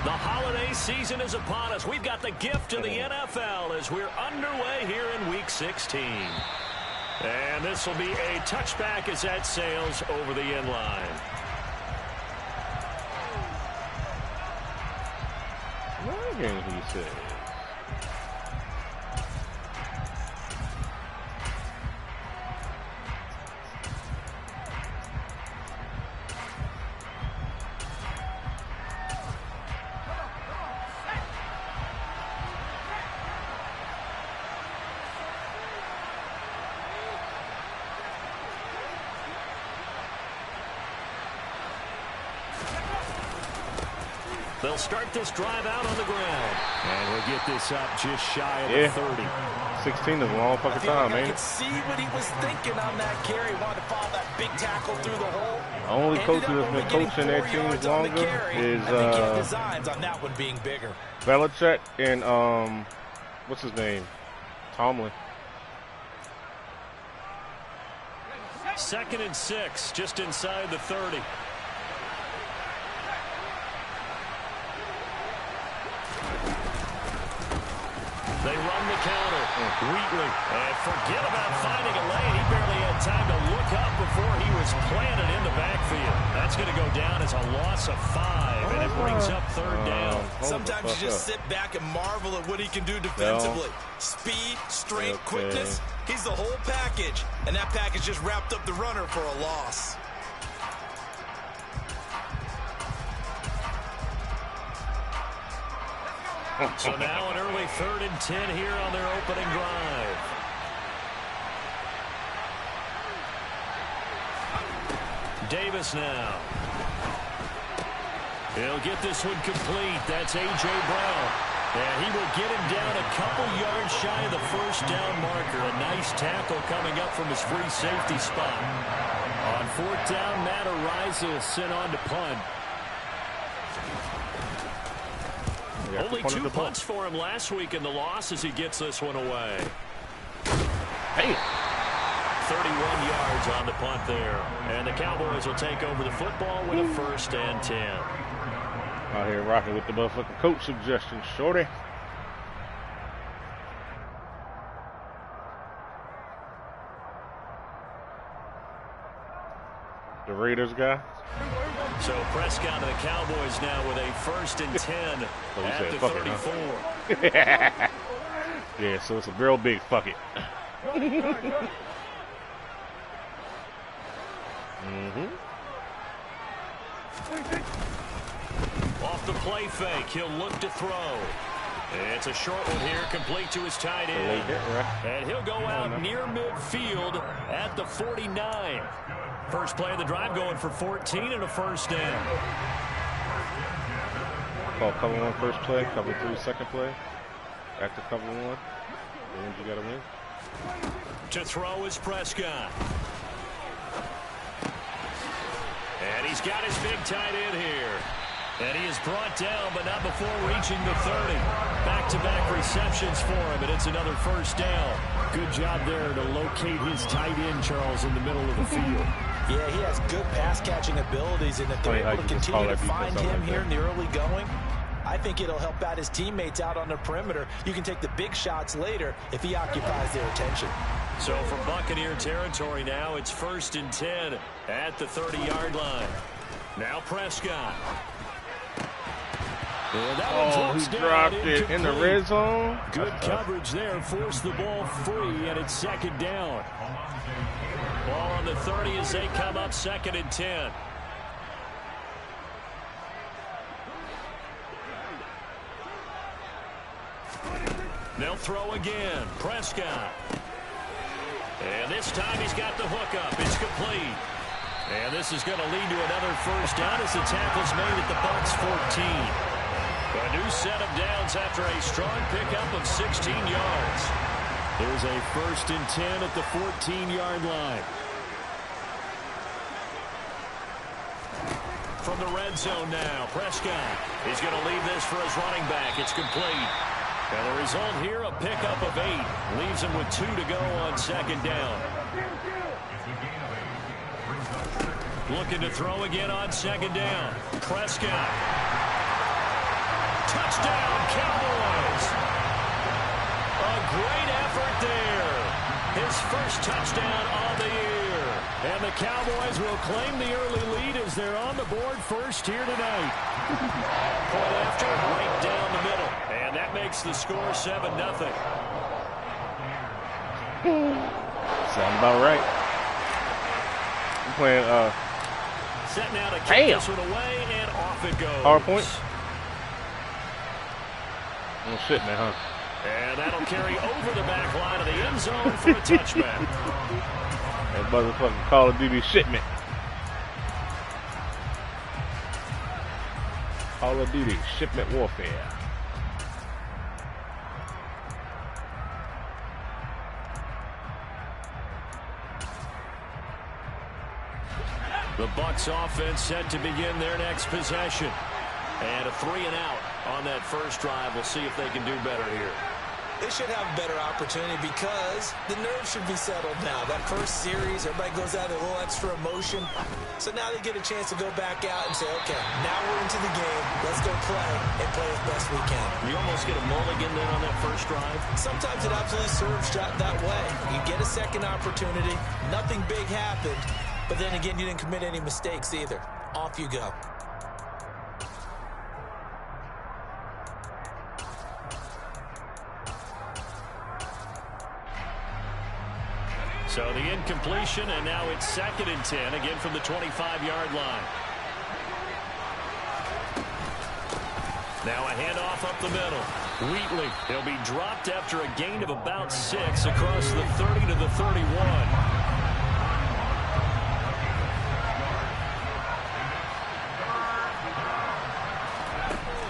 The holiday season is upon us. We've got the gift of the NFL as we're underway here in Week 16. And this will be a touchback as that sails over the end line. What game he said? They'll start this drive out on the ground. And we'll get this up just shy of the 30. 16 is a long fucking time, man. I could see what he was thinking on that carry. Wanted to follow that big tackle through the hole. The only coach that's been coaching their teams longer is designs on that one being bigger. Belichick and what's his name? Tomlin. 2nd and 6, just inside the 30. They run the counter. Wheatley. And forget about finding a lane. He barely had time to look up before he was planted in the backfield. That's going to go down as a loss of 5, and it brings up 3rd down. Sometimes you just sit back and marvel at what he can do defensively. Speed, strength, quickness. He's the whole package, and that package just wrapped up the runner for a loss. So now an early 3rd and 10 here on their opening drive. Davis now. He'll get this one complete. That's A.J. Brown. And he will get him down a couple yards shy of the 1st down marker. A nice tackle coming up from his free safety spot. On 4th down, Matt Araiza is sent on to punt. Only 2 punts for him last week in the loss as he gets this one away. Hey. 31 yards on the punt there. And the Cowboys will take over the football with a 1st and 10. Out here rocking with the motherfucking coach suggestions, shorty. The Raiders guy. So Prescott and the Cowboys now with a 1st and 10 at the 34. Huh? Yeah, so it's a real big fuck it. Off the play fake, he'll look to throw. It's a short one here, complete to his tight end. And he'll go out near midfield at the 49. First play of the drive going for 14 and a 1st down. Call cover 1 first play, cover 3 second play. After cover 1, and you gotta win. To throw is Prescott. And he's got his big tight end here. And he is brought down, but not before reaching the 30. Back-to-back receptions for him, and it's another 1st down. Good job there to locate his tight end, Charles, in the middle of the field. Yeah, he has good pass-catching abilities, and if they're able to continue to find him here in the early going, I think it'll help out his teammates out on the perimeter. You can take the big shots later if he occupies their attention. So from Buccaneer territory now, it's 1st and 10 at the 30-yard line. Now Prescott. He dropped it in the red zone. Good coverage there, forced the ball free, and it's 2nd down. Ball on the 30 as they come up 2nd and 10. They'll throw again. Prescott. And this time he's got the hook up. It's complete. And this is going to lead to another 1st down as the tackle's made at the Bucs 14. A new set of downs after a strong pickup of 16 yards. There's a 1st and 10 at the 14-yard line. From the red zone now, Prescott is going to leave this for his running back. It's complete. And the result here, a pickup of 8. Leaves him with 2 to go on 2nd down. Looking to throw again on 2nd down. Prescott. Touchdown, Cowboys. A great effort there. His first touchdown on the year. And the Cowboys will claim the early lead as they're on the board first here tonight. Point after, right down the middle. And that makes the score 7-0. Sound about right. I'm playing, Set now to kick this one away, and off it goes. Hard point. Oh, shit, man, huh? And that'll carry over the back line of the end zone for a touchback. That motherfucking Call of Duty shipment. Call of Duty shipment warfare. The Bucs offense set to begin their next possession. And a 3-and-out on that first drive. We'll see if they can do better here. They should have a better opportunity because the nerves should be settled now. That first series, everybody goes out with a little extra emotion. So now they get a chance to go back out and say, okay, now we're into the game. Let's go play and play as best we can. You almost get a mulligan there on that first drive. Sometimes it absolutely serves that way. You get a second opportunity. Nothing big happened. But then again, you didn't commit any mistakes either. Off you go. So the incompletion, and now it's 2nd and 10, again from the 25-yard line. Now a handoff up the middle. Wheatley, he'll be dropped after a gain of about 6 across the 30 to the 31.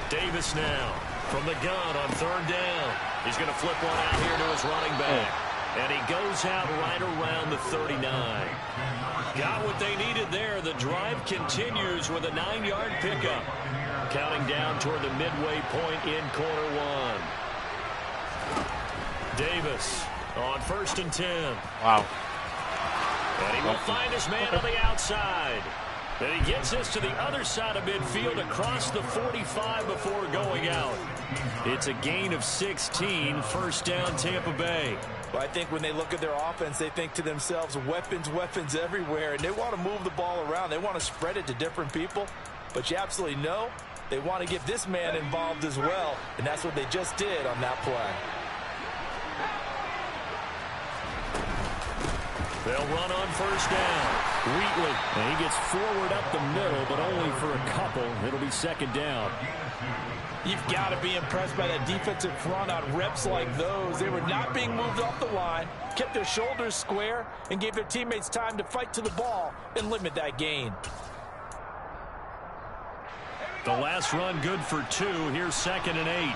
Davis now from the gun on 3rd down. He's going to flip one out here to his running back. And he goes out right around the 39. Got what they needed there. The drive continues with a 9-yard pickup. Counting down toward the midway point in quarter 1. Davis on 1st and 10. Wow. And he will find his man on the outside. Then he gets this to the other side of midfield across the 45 before going out. It's a gain of 16, 1st down Tampa Bay. Well, I think when they look at their offense, they think to themselves, weapons, weapons everywhere, and they want to move the ball around. They want to spread it to different people, but you absolutely know they want to get this man involved as well, and that's what they just did on that play. They'll run on 1st down. Wheatley, and he gets forward up the middle, but only for a couple. It'll be 2nd down. You've got to be impressed by that defensive front on reps like those. They were not being moved off the line, kept their shoulders square, and gave their teammates time to fight to the ball and limit that gain. The last run good for 2. Here's 2nd and 8.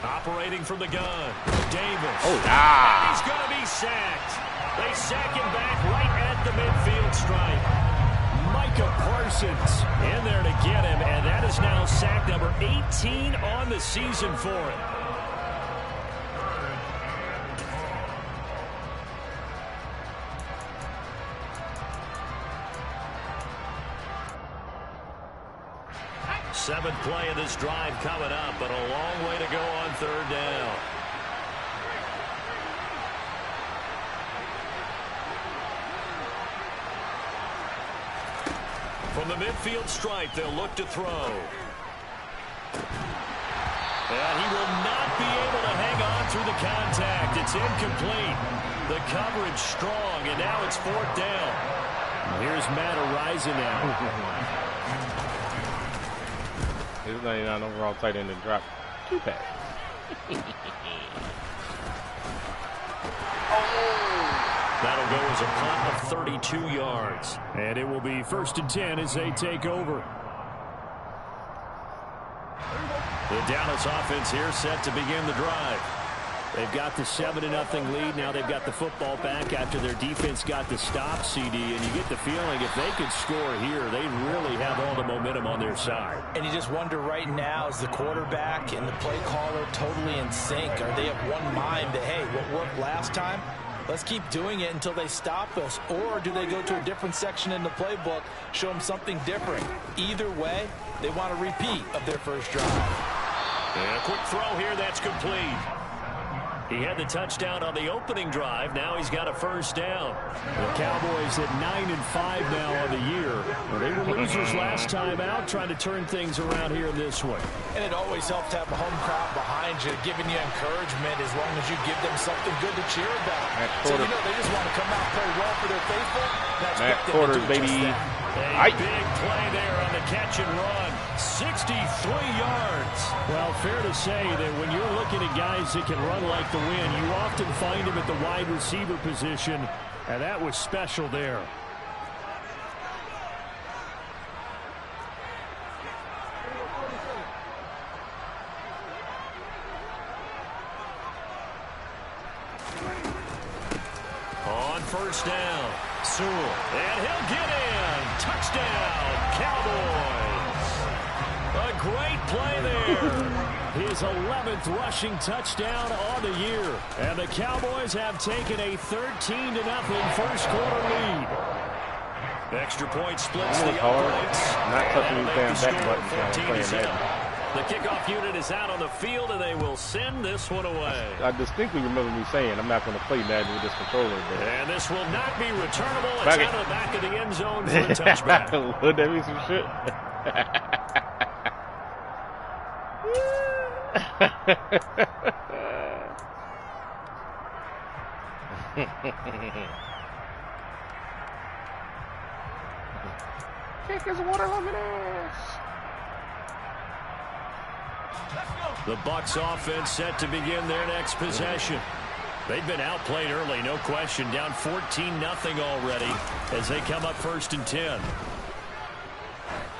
Operating from the gun, Davis. Oh, yeah. And he's going to be sacked. They sack him back right at the midfield stripe. Micah Parsons in there to get him, and that is now sack number 18 on the season for him. Seventh play of this drive coming up, but a long way to go on 3rd down. From the midfield stripe, they'll look to throw. And he will not be able to hang on through the contact. It's incomplete. The coverage strong, and now it's 4th down. Here's Matt Araiza now. His 99 overall tight end and drop 2 pass. That'll go as a punt of 32 yards. And it will be 1st and 10 as they take over. The Dallas offense here set to begin the drive. They've got the 7-0 lead. Now they've got the football back after their defense got the stop, CD. And you get the feeling if they could score here, they really have all the momentum on their side. And you just wonder right now, is the quarterback and the play caller totally in sync? Are they of one mind that, hey, what worked last time, let's keep doing it until they stop us? Or do they go to a different section in the playbook, show them something different? Either way, they want a repeat of their first drive. And a quick throw here, that's complete. He had the touchdown on the opening drive. Now he's got a first down. The Cowboys at 9-5 now on the year. Well, they were losers last time out, trying to turn things around here in this one. And it always helps to have a home crowd behind you, giving you encouragement as long as you give them something good to cheer about. So, you know, they just want to come out and play well for their faithful. That's Matt Porter, baby. A big play there on the catch and run. 63 yards. Well, fair to say that when you're looking at guys that can run like the wind, you often find them at the wide receiver position, and that was special there. On first down, Sewell, and he'll get in. Touchdown, Cowboys. A great play there. His 11th rushing touchdown on the year. And the Cowboys have taken a 13-0 first quarter lead. Extra point splits the uprights. Not touching these damn back buttons while I'm playing Madden. The kickoff unit is out on the field, and they will send this one away. I distinctly remember me saying I'm not going to play Madden with this controller. But and this will not be returnable. It's out of the back of the end zone for a touchback. Would that be some shit? Kick his water loving ass. The Bucs offense set to begin their next possession. They've been outplayed early, no question. Down 14-0 already as they come up 1st and 10.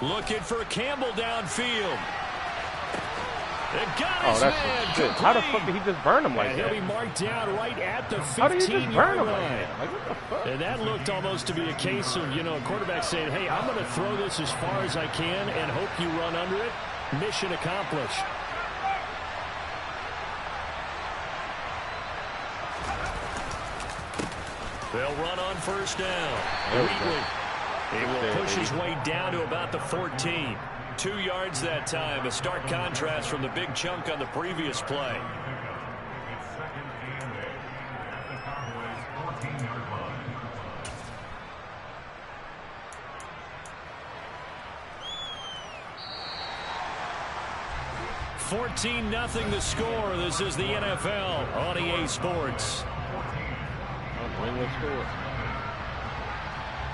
Looking for Campbell downfield. They got his man. Shit. How the fuck did he just burn him like and that? He'll be marked down right at the 15-yard line. How did he just burn him like that? Like, what the fuck? And that looked almost to be a case of, you know, a quarterback saying, hey, I'm going to throw this as far as I can and hope you run under it. Mission accomplished. They'll run on first down. Wheatley. He will push his way down to about the 14. 2 yards that time. A stark contrast from the big chunk on the previous play. $14-0 the score. This is the NFL on EA Sports. New England score.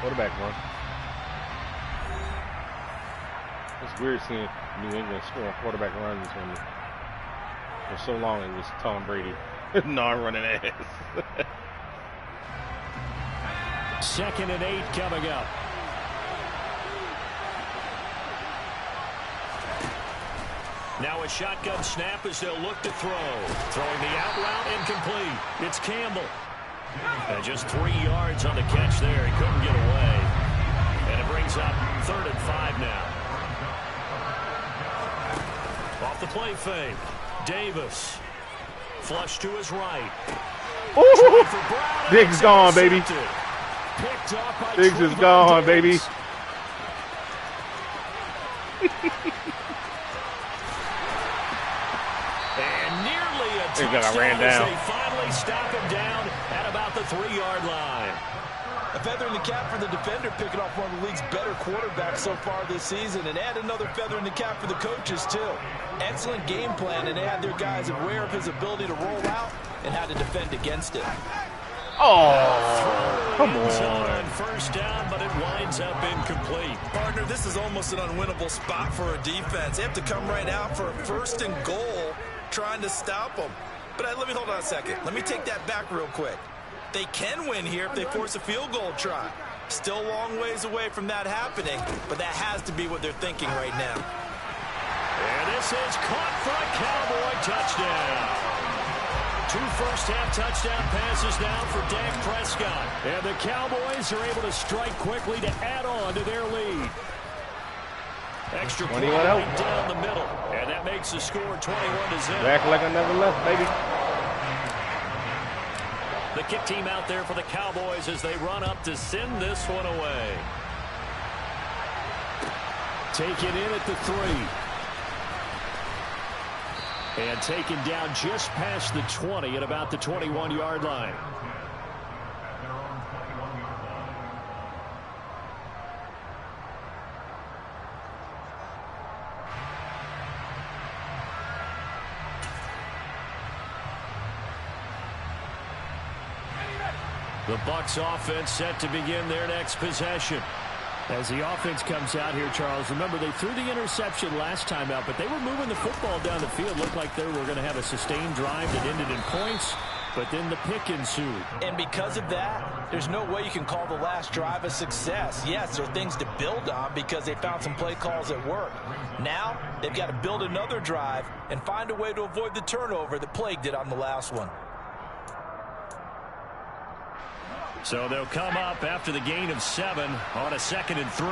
Quarterback run. It's weird seeing New England score on quarterback runs when for so long it was Tom Brady non-running ass. 2nd and 8 coming up. Now a shotgun snap as they'll look to throw. Throwing the out route incomplete. It's Campbell. And just 3 yards on the catch there. He couldn't get away. And it brings up 3rd and 5 now. Off the play fake. Davis. Flush to his right. Diggs gone, baby. Diggs is gone, baby. And nearly a touchdown ran down. as they finally stop him down at about the 3-yard line. A feather in the cap for the defender, picking off one of the league's better quarterbacks so far this season, and add another feather in the cap for the coaches, too. Excellent game plan, and they had their guys aware of his ability to roll out and how to defend against it. Oh, come on. First down, but it winds up incomplete. Partner, this is almost an unwinnable spot for a defense. They have to come right out for a 1st and goal, trying to stop them. But let me hold on a second. Let me take that back real quick. They can win here if they force a field goal try. Still a long ways away from that happening, but that has to be what they're thinking right now. And this is caught for a Cowboy touchdown. 2 first-half touchdown passes now for Dak Prescott. And the Cowboys are able to strike quickly to add on to their lead. Extra point right down the middle. And that makes the score 21-0. Back like I never left, baby. The kick team out there for the Cowboys as they run up to send this one away. Taken in at the 3. And taken down just past the 20 at about the 21-yard line. The Bucs offense set to begin their next possession. As the offense comes out here, Charles, remember they threw the interception last time out, but they were moving the football down the field. Looked like they were going to have a sustained drive that ended in points, but then the pick ensued. And because of that, there's no way you can call the last drive a success. Yes, there are things to build on because they found some play calls that work. Now, they've got to build another drive and find a way to avoid the turnover that plagued it on the last one. So they'll come up after the gain of 7 on a 2nd and 3.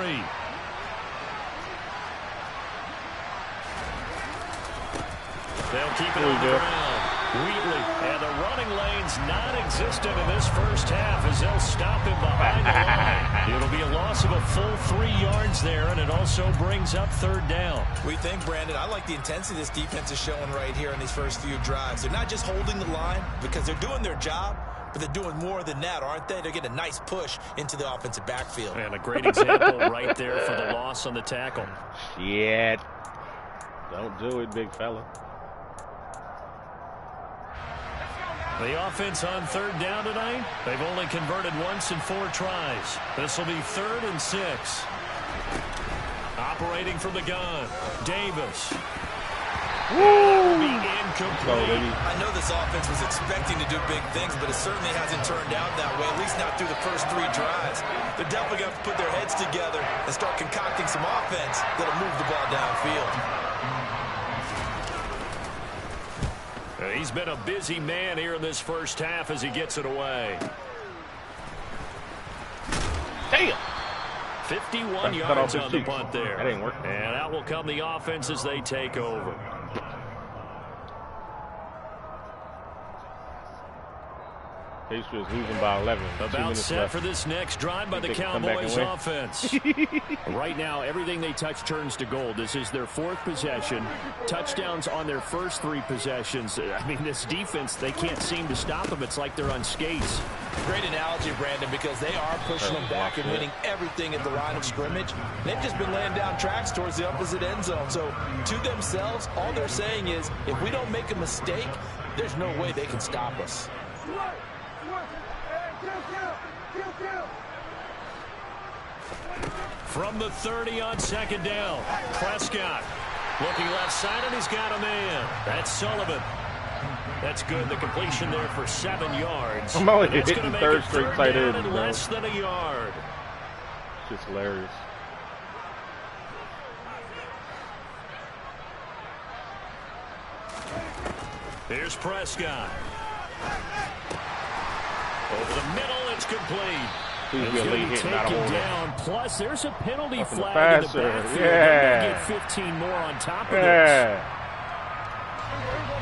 They'll keep it on the ground. Wheatley, and the running lane's non-existent in this first half as they'll stop him behind the line. It'll be a loss of a full 3 yards there, and it also brings up 3rd down. We think, Brandon, I like the intensity this defense is showing right here in these first few drives. They're not just holding the line because they're doing their job, but they're doing more than that, aren't they? They're getting a nice push into the offensive backfield. And a great example right there for the loss on the tackle. Shit. Don't do it, big fella. The offense on 3rd down tonight, they've only converted once in 4 tries. This will be 3rd and 6. Operating from the gun, Davis. Woo! Incomplete. I know this offense was expecting to do big things, but it certainly hasn't turned out that way, at least not through the first 3 drives. They're definitely going to have to put their heads together and start concocting some offense that'll move the ball downfield. He's been a busy man here in this first half as he gets it away. Damn! 51 yards on the punt there. That ain't working. And out will come the offense as they take over. Patriots losing by 11. About set left for this next drive by the Cowboys offense. Right now, everything they touch turns to gold. This is their 4th possession. Touchdowns on their first 3 possessions. I mean, this defense, they can't seem to stop them. It's like they're on skates. Great analogy, Brandon, because they are pushing them back and winning everything at the line of scrimmage. They've just been laying down tracks towards the opposite end zone. So, to themselves, all they're saying is, if we don't make a mistake, there's no way they can stop us. From the 30 on 2nd down, Prescott looking left side, and he's got a man. That's Sullivan. That's good. The completion there for 7 yards. I'm only hitting 3rd straight tight end. In less than a yard. It's just hilarious. Here's Prescott. Over the middle, it's complete. Please be a late hit, not a hold down. Plus, there's a penalty flag in the backfield. Yeah. They're going to get 15 more on top of this.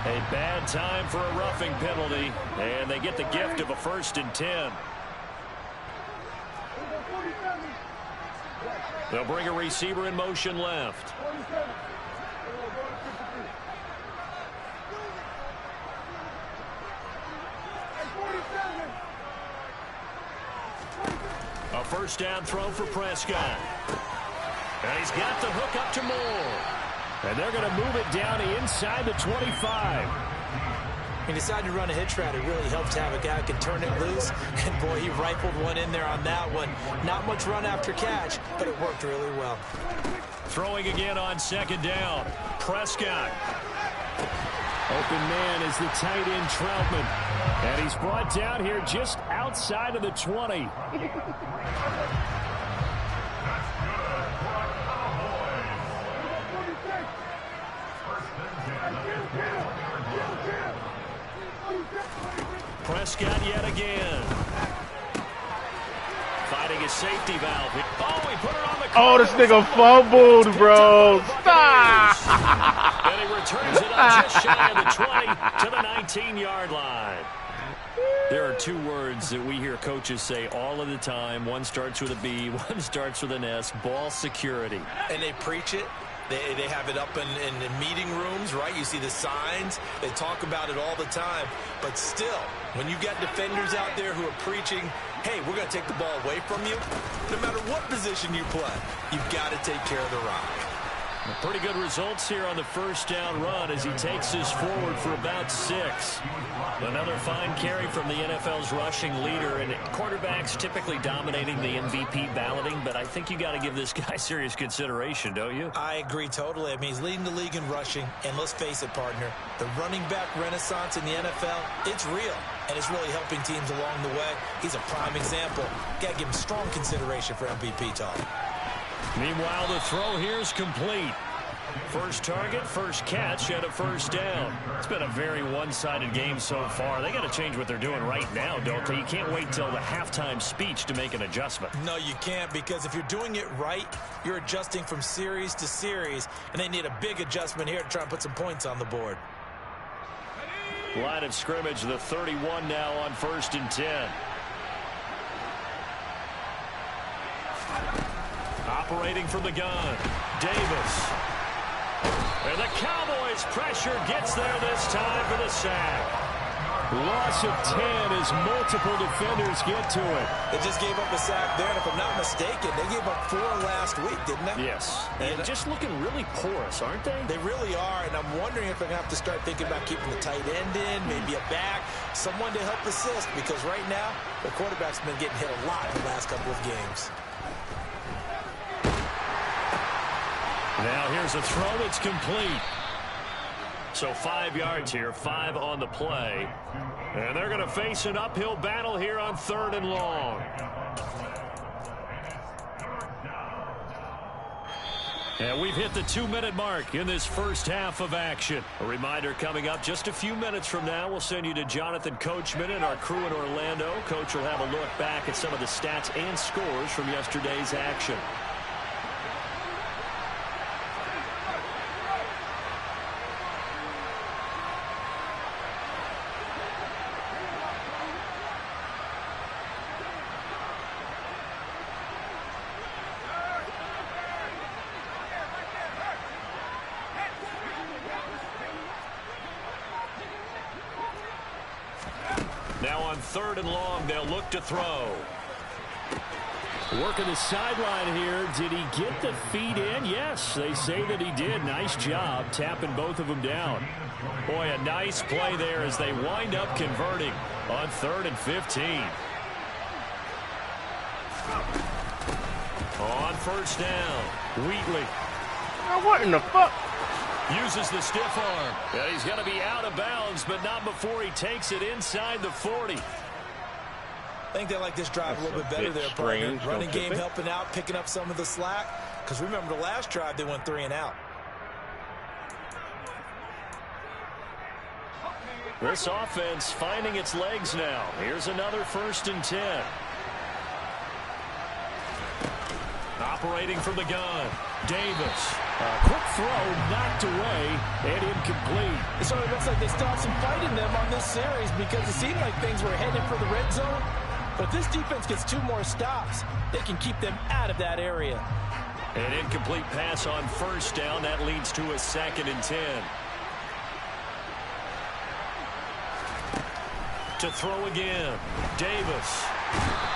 A bad time for a roughing penalty, and they get the gift of a 1st and 10. They'll bring a receiver in motion left. A 1st down throw for Prescott. And he's got the hook up to Moore. And they're going to move it down inside the 25. He decided to run a hitch route. It really helps to have a guy who can turn it loose. And, boy, he rifled one in there on that one. Not much run after catch, but it worked really well. Throwing again on 2nd down. Prescott. Open man is the tight end, Troutman. And he's brought down here just outside of the 20. Prescott yet again. Fighting his safety valve. Oh, he put it on the Oh, this nigga fumbled, bro. Stop. And he returns it up just shy of the 20 to the 19-yard line. There are two words that we hear coaches say all of the time. One starts with a B, one starts with an S. Ball security. And they preach it. They have it up in meeting rooms, right? You see the signs. They talk about it all the time. But still, when you got defenders out there who are preaching, hey, we're going to take the ball away from you, no matter what position you play, you've got to take care of the rock. Pretty good results here on the first down run as he takes us forward for about 6. Another fine carry from the NFL's rushing leader, and quarterbacks typically dominating the MVP balloting, but I think you got to give this guy serious consideration, don't you? I agree totally. I mean, he's leading the league in rushing, and let's face it, partner, the running back renaissance in the NFL, it's real, and it's really helping teams along the way. He's a prime example. Got to give him strong consideration for MVP talk. Meanwhile, the throw here is complete. First target, first catch, and a first down. It's been a very one-sided game so far. They got to change what they're doing right now, don't they? You can't wait till the halftime speech to make an adjustment. No, you can't, because if you're doing it right, you're adjusting from series to series, and they need a big adjustment here to try and put some points on the board. Line of scrimmage, the 31 now on 1st and 10. Operating from the gun, Davis. And the Cowboys pressure gets there this time for the sack. Loss of 10 as multiple defenders get to it. They just gave up a sack there, and if I'm not mistaken, they gave up 4 last week, didn't they? Yes. And just looking really porous, aren't they? They really are, and I'm wondering if they're going to have to start thinking about keeping the tight end in, maybe a back, someone to help assist, because right now, the quarterback's been getting hit a lot in the last couple of games. Now here's a throw that's complete. So 5 yards here, 5 on the play. And they're going to face an uphill battle here on 3rd and long. And we've hit the 2-minute mark in this first half of action. A reminder coming up just a few minutes from now. We'll send you to Jonathan Coachman and our crew in Orlando. Coach will have a look back at some of the stats and scores from yesterday's action. Now on 3rd and long, they'll look to throw. Working the sideline here. Did he get the feet in? Yes, they say that he did. Nice job tapping both of them down. Boy, a nice play there as they wind up converting on 3rd and 15. On 1st down, Wheatley. What in the fuck? Uses the stiff arm. And he's going to be out of bounds, but not before he takes it inside the 40. I think they like this drive a little bit better there, partner. Running game helping out, picking up some of the slack. Because remember, the last drive, they went 3 and out. This offense finding its legs now. Here's another 1st and 10. Operating from the gun, Davis. Quick throw knocked away and incomplete. So it looks like they still have some fight in them on this series because it seemed like things were headed for the red zone. But if this defense gets 2 more stops, they can keep them out of that area. An incomplete pass on 1st down. That leads to a 2nd and 10. To throw again, Davis.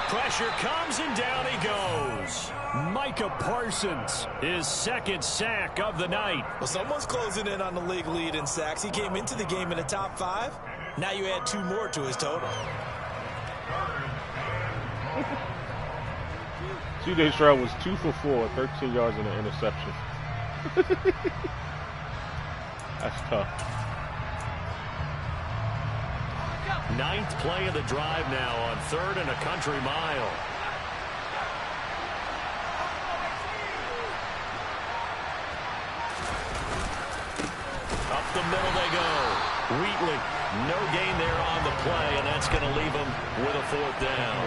Pressure comes and down he goes. Micah Parsons, his 2nd sack of the night. Well, someone's closing in on the league lead in sacks. He came into the game in the top 5. Now you add 2 more to his total. C.J. Stroud was 2 for 4, 13 yards and an interception. That's tough. 9th play of the drive now on 3rd and a country mile. Up the middle they go. Wheatley, no gain there on the play, and that's going to leave him with a 4th down.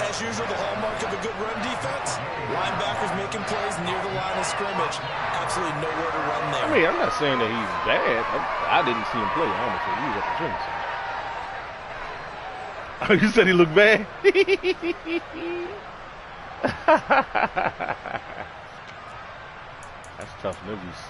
As usual, the hallmark of a good run defense, linebackers making plays near the line of scrimmage. Absolutely nowhere to run there. I mean, I'm not saying that he's bad. I didn't see him play, honestly. He was at the gym. Oh, you said he looked bad? That's tough niggas.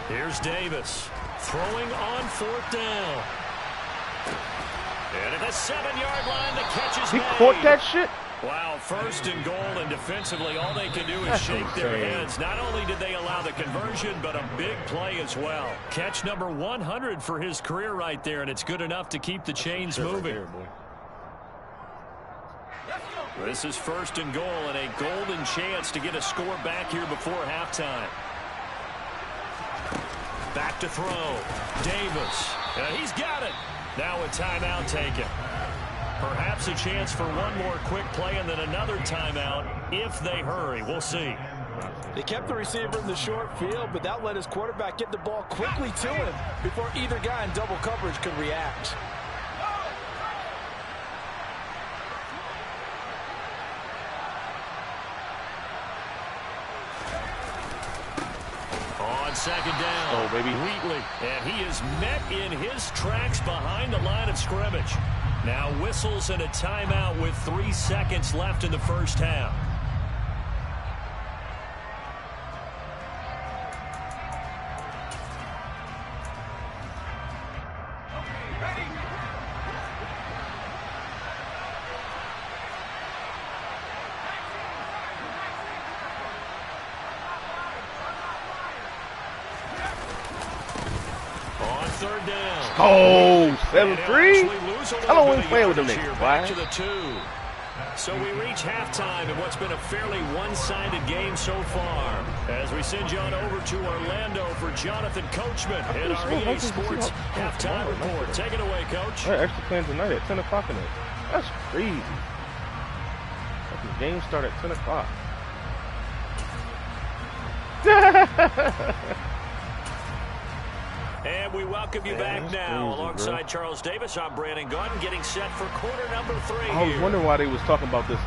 Here's Davis throwing on 4th down. And at the 7-yard line, the catch is made. He caught that shit? Wow, 1st and goal, and defensively, all they can do is shake their heads. Not only did they allow the conversion, but a big play as well. Catch number 100 for his career right there, and it's good enough to keep the chains moving. This is 1st and goal, and a golden chance to get a score back here before halftime. Back to throw. Davis. He's got it. Now a timeout taken. Perhaps a chance for one more quick play and then another timeout if they hurry. We'll see. They kept the receiver in the short field, but that let his quarterback get the ball quickly to him before either guy in double coverage could react. On 2nd down, Wheatley, and he is met in his tracks behind the line of scrimmage. Now whistles and a timeout with 3 seconds left in the 1st half. On 3rd down. Oh, 7-3? How long we playing with them niggas? Back to the 2. So we reach halftime in what's been a fairly one-sided game so far. As we send you on over to Orlando for Jonathan Coachman in our EA Sports halftime report. Take it away, Coach. They're actually playing tonight at 10 o'clock tonight. That's crazy. The game start at 10 o'clock. And we welcome you back now. Crazy, alongside Charles Davis, I'm Brandon Gordon, getting set for quarter number 3 I was wondering why they was talking about this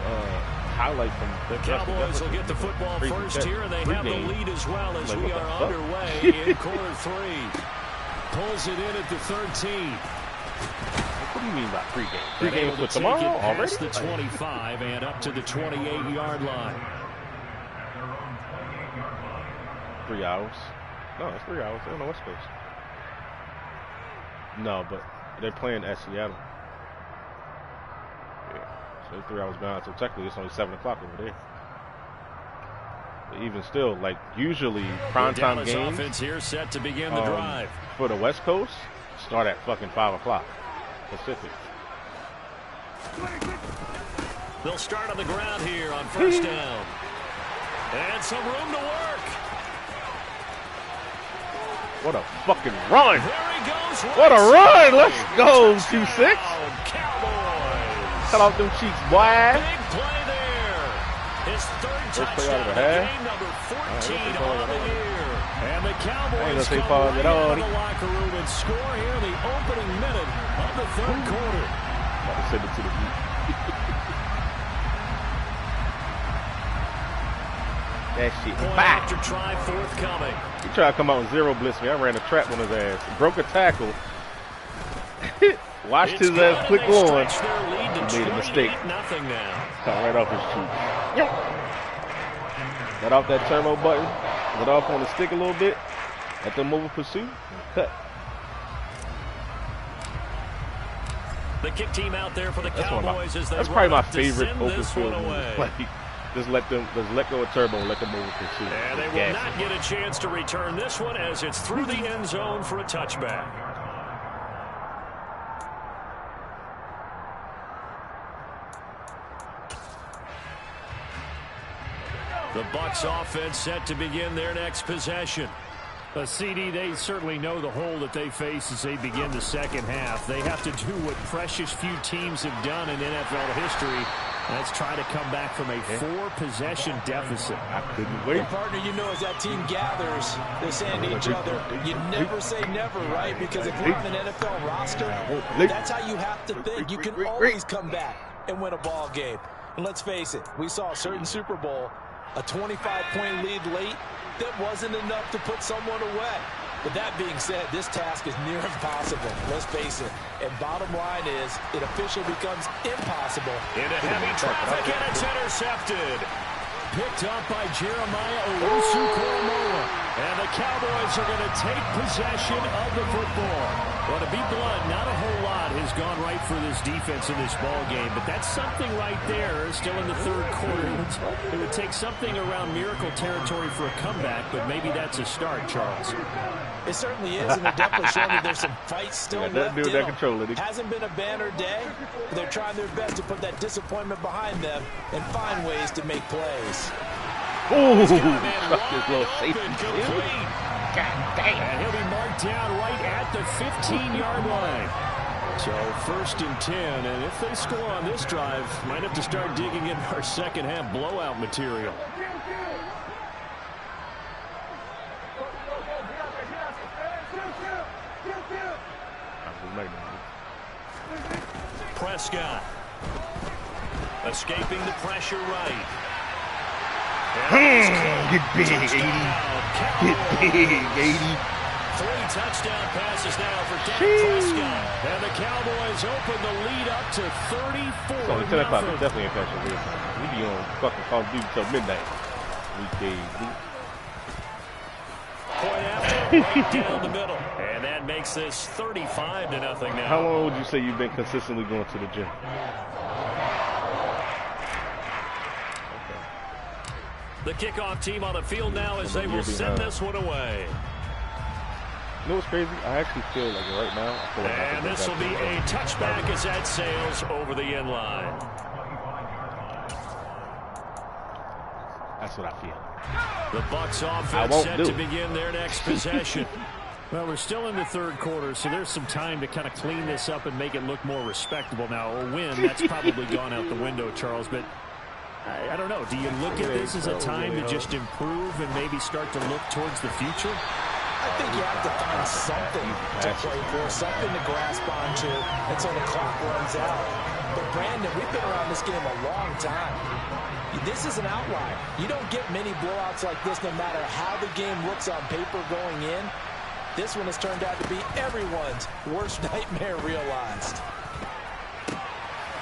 highlight from the Cowboys will get the football first here, and they have the lead as well as we are underway in quarter 3. Pulls it in at the 13. What do you mean by pregame? Pregame for tomorrow already? The 25 and up to the 28-yard line. 3 hours. No, it's 3 hours. They're on the West Coast. No, but they're playing at Seattle. Yeah, so they're 3 hours behind. So technically, it's only 7 o'clock over there. But even still, like usually, primetime games offense here set to begin the drive for the West Coast start at fucking 5 o'clock Pacific. They'll start on the ground here on 1st down, and some room to work. What a fucking run! There he goes. What a run! Let's go, 2-6. Cowboys. Cut off them cheeks, boy. Big play there. His 3rd touchdown of the game, number 14 on the year. And the Cowboys come right out of the locker room and score here in the opening minute of the 3rd quarter. About to send it to the beat. That shit. Point after try forthcoming. He tried to come out and zero blitz me. I ran a trap on his ass. Broke a tackle. Watched his ass click on. He made a mistake. Cut right off his cheek. Got off that turbo button. Got off on the stick a little bit. Let them move pursuit. And cut. The kick team out there for the Cowboys as they that's probably my favorite open field move. Like, just let go of turbo and let them move pursuit. And they will not get a chance to return this one as it's through the end zone for a touchback. The Bucs offense set to begin their next possession. CD, they certainly know the hole that they face as they begin the second half. They have to do what precious few teams have done in NFL history. Let's try to come back from a 4-possession deficit. I couldn't wait. Well, partner, you know, as that team gathers, they're saying to each other, you never say never, right? Because if you're on an NFL roster, that's how you have to think. You can always come back and win a ball game. And let's face it, we saw a certain Super Bowl, a 25-point lead late, that wasn't enough to put someone away. But that being said, this task is near impossible. Let's face it. And bottom line is, it officially becomes impossible. Into heavy traffic, and it's intercepted. Picked up by Jeremiah Owusu-Koramoah. And the Cowboys are going to take possession of the football. Well, to be blunt, not a whole lot has gone right for this defense in this ball game, but that's something right there. Still in the third quarter. It would take something around miracle territory for a comeback, but maybe that's a start, Charles. It certainly is, and they're definitely showing that there's some fight still left in them. Hasn't been a banner day, but they're trying their best to put that disappointment behind them and find ways to make plays. Ooh, struck his little safety. God damn. And he'll be marked down right at the 15-yard line. So 1st and 10, and if they score on this drive, might have to start digging in our second half blowout material. Prescott escaping the pressure right. Get big, 80. Get big, 80. 3 touchdown passes now for Dak Prescott. And the Cowboys open the lead up to 34. So 10 o'clock is definitely a catch of this. We be on fucking Call of Duty till midnight. Weekdays. Point after, right down the middle. And that makes this 35-0 now. How long would you say you've been consistently going to the gym? The kickoff team on the field now as they will send this one away. You know what's crazy? I actually feel like right now. I feel like and this will be a touchback as that sails over the end line. That's what I feel. The Bucs offense set to begin their next possession. Well, we're still in the third quarter, so there's some time to kind of clean this up and make it look more respectable. Now, a win, that's probably gone out the window, Charles, but I don't know. Do you look at this as a time to just improve and maybe start to look towards the future? I think you have to find something to play for, something to grasp onto until the clock runs out. But, Brandon, we've been around this game a long time. This is an outlier. You don't get many blowouts like this no matter how the game looks on paper going in. This one has turned out to be everyone's worst nightmare realized.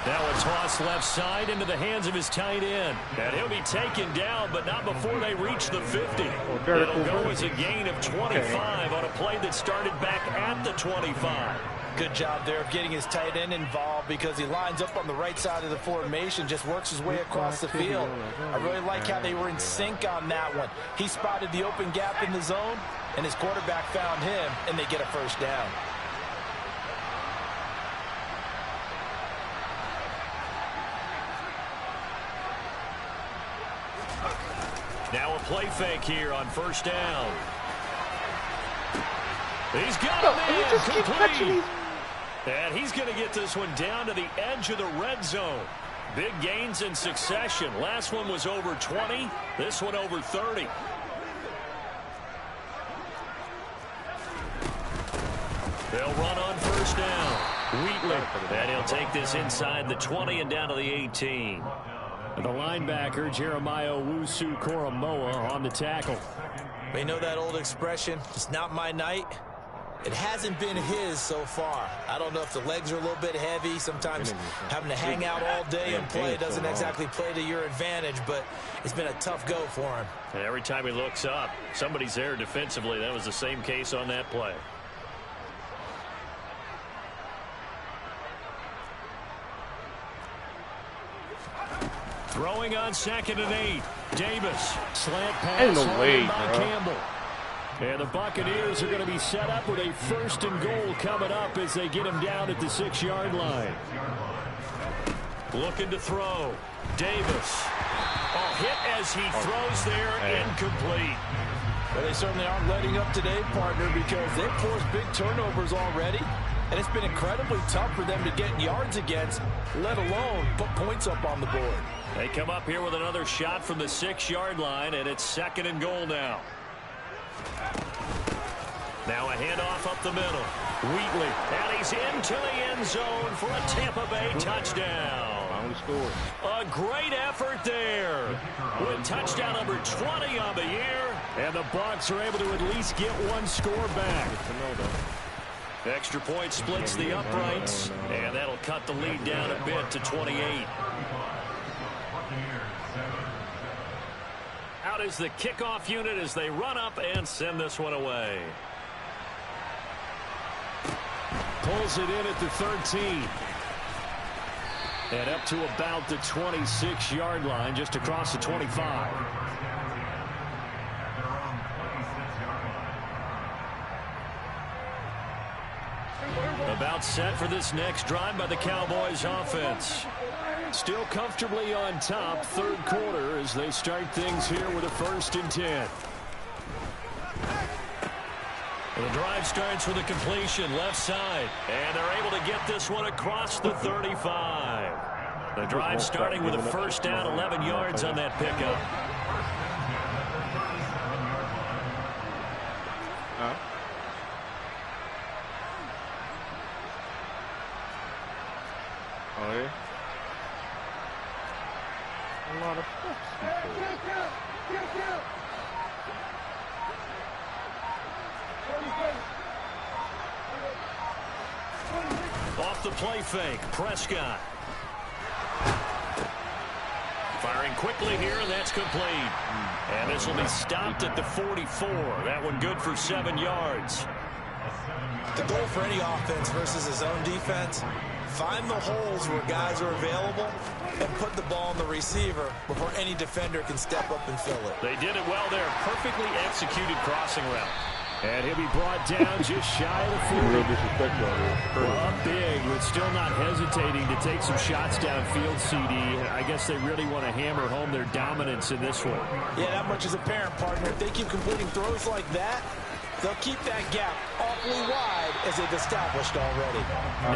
Now a toss left side into the hands of his tight end. And he'll be taken down, but not before they reach the 50. It'll go as a gain of 25 on a play that started back at the 25. Good job there of getting his tight end involved because he lines up on the right side of the formation, just works his way across the field. I really like how they were in sync on that one. He spotted the open gap in the zone, and his quarterback found him, and they get a first down. Now a play fake here on first down. He's got him in. Just keep catching these. And he's going to get this one down to the edge of the red zone. Big gains in succession. Last one was over 20. This one over 30. They'll run on first down. Wheatley. And he'll take this inside the 20 and down to the 18. The linebacker, Jeremiah Owusu-Koramoah, on the tackle. We know that old expression, it's not my night. It hasn't been his so far. I don't know if the legs are a little bit heavy. Sometimes having to hang out all day and play doesn't exactly play to your advantage, but it's been a tough go for him. And every time he looks up, somebody's there defensively. That was the same case on that play. Throwing on 2nd and 8. Davis. Slant pass. Ain't no way, by bro. Campbell. And the Buccaneers are going to be set up with a 1st and goal coming up as they get him down at the 6-yard line. Looking to throw. Davis. Oh, hit as he throws there, incomplete. Well, they certainly aren't letting up today, partner, because they've forced big turnovers already. And it's been incredibly tough for them to get yards against, let alone put points up on the board. They come up here with another shot from the 6-yard line, and it's 2nd and goal now. Now a handoff up the middle. Wheatley, and he's into the end zone for a Tampa Bay touchdown. A great effort there. With touchdown number 20 on the year. And the Bucs are able to at least get one score back. Extra point splits the uprights, and that'll cut the lead down a bit to 28. Out is the kickoff unit as they run up and send this one away. Pulls it in at the 13. And up to about the 26-yard line, just across the 25. About set for this next drive by the Cowboys offense. Still comfortably on top, 3rd quarter, as they start things here with a 1st and 10. The drive starts with a completion left side, and they're able to get this one across the 35. The drive starting with a 1st down, 11 yards on that pickup. Oh, yeah? A lot of stuff. Off the play fake, Prescott. Firing quickly here, and that's complete. And this will be stopped at the 44. That one good for 7 yards. The goal for any offense versus his own defense, find the holes where guys are available and put the ball on the receiver before any defender can step up and fill it. They did it well there. Perfectly executed crossing route. And he'll be brought down just shy of the 40. Real disrespectful. Well, up big, but still not hesitating to take some shots downfield, CD. I guess they really want to hammer home their dominance in this one. Yeah, that much is apparent, partner. If they keep completing throws like that, they'll keep that gap awfully wide as they've established already.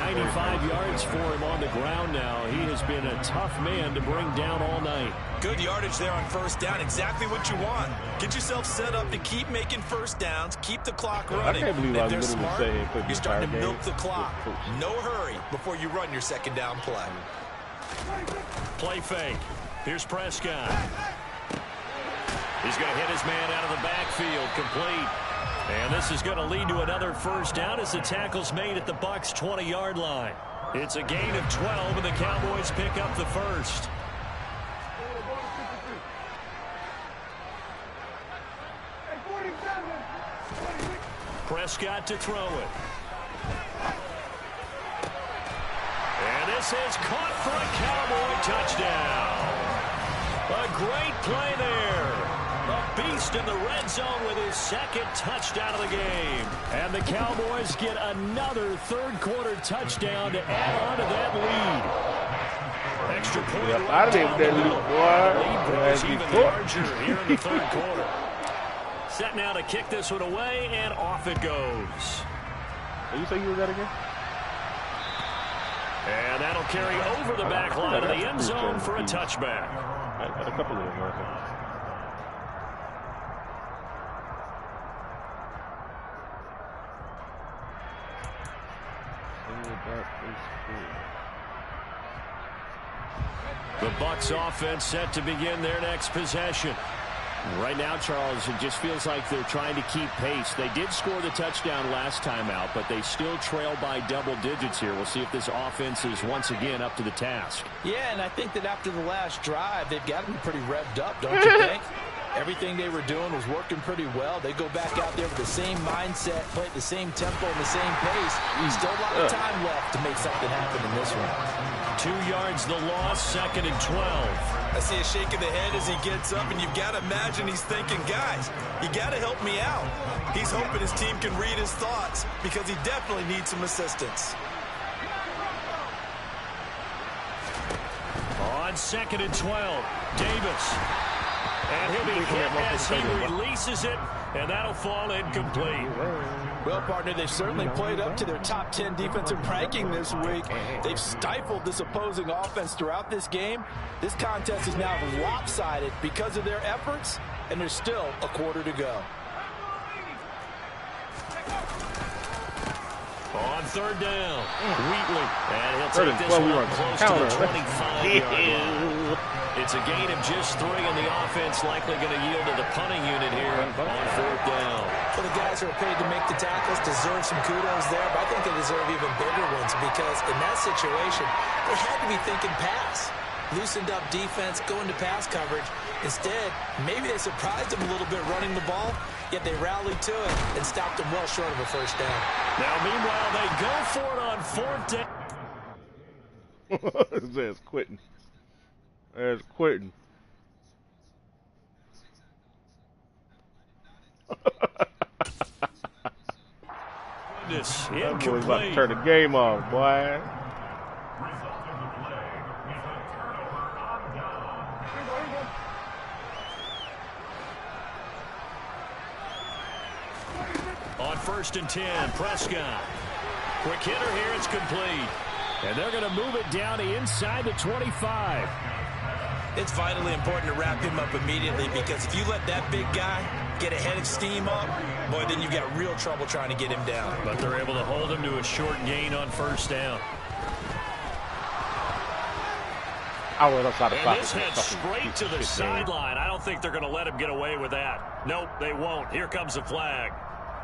95 yards for him on the ground now. He has been a tough man to bring down all night. Good yardage there on 1st down. Exactly what you want. Get yourself set up to keep making 1st downs. Keep the clock running. I can't believe I if they're literally smart, say it. you're starting to milk the clock. No hurry before you run your 2nd down play. Play fake. Here's Prescott. He's going to hit his man out of the backfield. Complete. And this is going to lead to another 1st down as the tackle's made at the Bucs' 20-yard line. It's a gain of 12, and the Cowboys pick up the 1st. Prescott to throw it. And this is caught for a Cowboy touchdown. A great play there. A beast in the red zone with his 2nd touchdown of the game. And the Cowboys get another 3rd quarter touchdown to add on to that lead. Extra point. Yep, I didn't that lead, boy. Lead grows even larger here in the 3rd quarter. Set now to kick this one away, and off it goes. You say you was that again? And that'll carry over the back line of the end zone for a touchback. I got a couple of them. The Bucs offense set to begin their next possession. Right now, Charles, it just feels like they're trying to keep pace. They did score the touchdown last time out, but they still trail by double digits here. We'll see if this offense is once again up to the task. Yeah, and I think that after the last drive, they've got to be pretty revved up, don't you think? Everything they were doing was working pretty well. They go back out there with the same mindset, play at the same tempo and the same pace. Still a lot of time left to make something happen in this one. 2 yards the loss, 2nd and 12. I see a shake of the head as he gets up, and you've got to imagine he's thinking, guys, you got to help me out. He's hoping his team can read his thoughts because he definitely needs some assistance. On on 2nd and 12. Davis. And he'll be hit as he releases it, and that'll fall incomplete. Well, partner, they've certainly played up to their top 10 defensive ranking this week. They've stifled this opposing offense throughout this game. This contest is now lopsided because of their efforts, and there's still a quarter to go. On 3rd down, Wheatley, and he'll take this one close to the 25-yard line. It's a gain of just 3, and the offense likely going to yield to the punting unit here on 4th down. Well, the guys who are paid to make the tackles deserve some kudos there, but I think they deserve even bigger ones because in that situation, they had to be thinking pass. Loosened up defense, going to pass coverage. Instead, maybe they surprised them a little bit running the ball, yet they rallied to it and stopped them well short of a 1st down. Now, meanwhile, they go for it on 4th down. There's quitting. There's quitting. Incomplete. Boy's about to turn the game off, boy. On 1st and 10, Prescott. Quick hitter here, it's complete. And they're going to move it down to inside the 25. It's vitally important to wrap him up immediately because if you let that big guy get a head of steam up, boy, then you've got real trouble trying to get him down. But they're able to hold him to a short gain on 1st down. And this heads straight to the sideline. I don't think they're going to let him get away with that. Nope, they won't. Here comes the flag.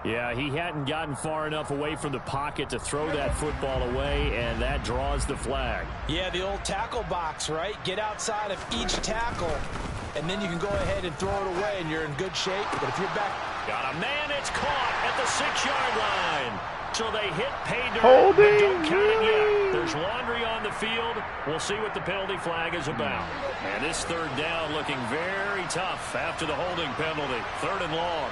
Yeah, he hadn't gotten far enough away from the pocket to throw that football away, and that draws the flag. Yeah, the old tackle box, right? Get outside of each tackle, and then you can go ahead and throw it away, and you're in good shape. But if you're back... Got a man, it's caught at the 6-yard line. So they hit pay dirt, but don't count it yet. There's laundry on the field. We'll see what the penalty flag is about. And this 3rd down looking very tough after the holding penalty. 3rd and long.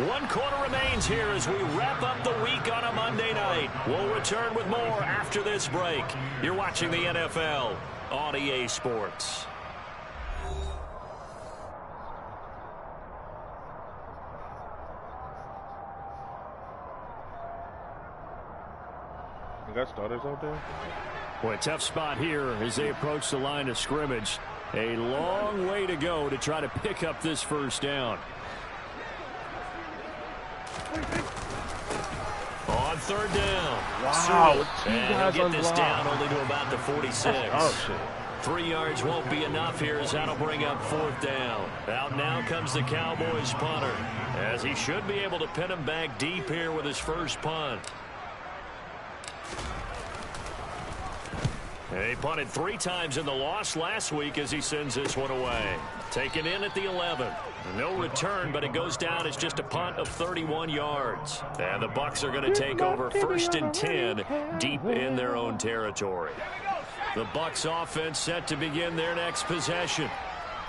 One quarter remains here as we wrap up the week on a Monday night. We'll return with more after this break. You're watching the NFL on EA Sports. You got starters out there? Boy, tough spot here as they approach the line of scrimmage. A long way to go to try to pick up this 1st down. On 3rd down. Wow. And he'll get this down only to about the 46. Oh, shit. 3 yards won't be enough here as that'll bring up 4th down. Out now comes the Cowboys punter as he should be able to pin him back deep here with his first punt. He punted 3 times in the loss last week as he sends this one away. Taken in at the 11. No return, but it goes down as just a punt of 31 yards. And the Bucs are going to take over 1st and 10 deep in their own territory. The Bucs offense set to begin their next possession.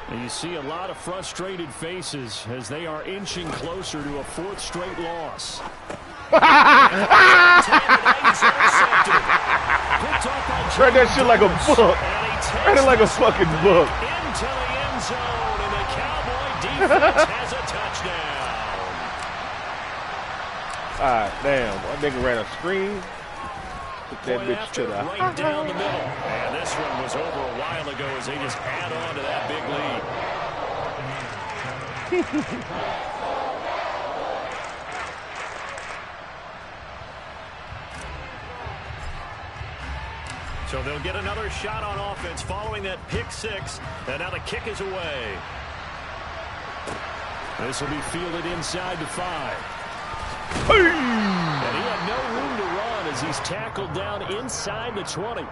And you see a lot of frustrated faces as they are inching closer to a 4th straight loss. Read that shit like a book. Read it like a fucking book. Into the end zone, and the Cowboy defense has a touchdown. Ah, damn. That nigga ran a screen. Took that bitch to the... Right down the middle. And this one was over a while ago as they just add on to that big lead. So they'll get another shot on offense following that pick 6. And now the kick is away. This will be fielded inside the 5. Hey! And he had no room to run as he's tackled down inside the 20.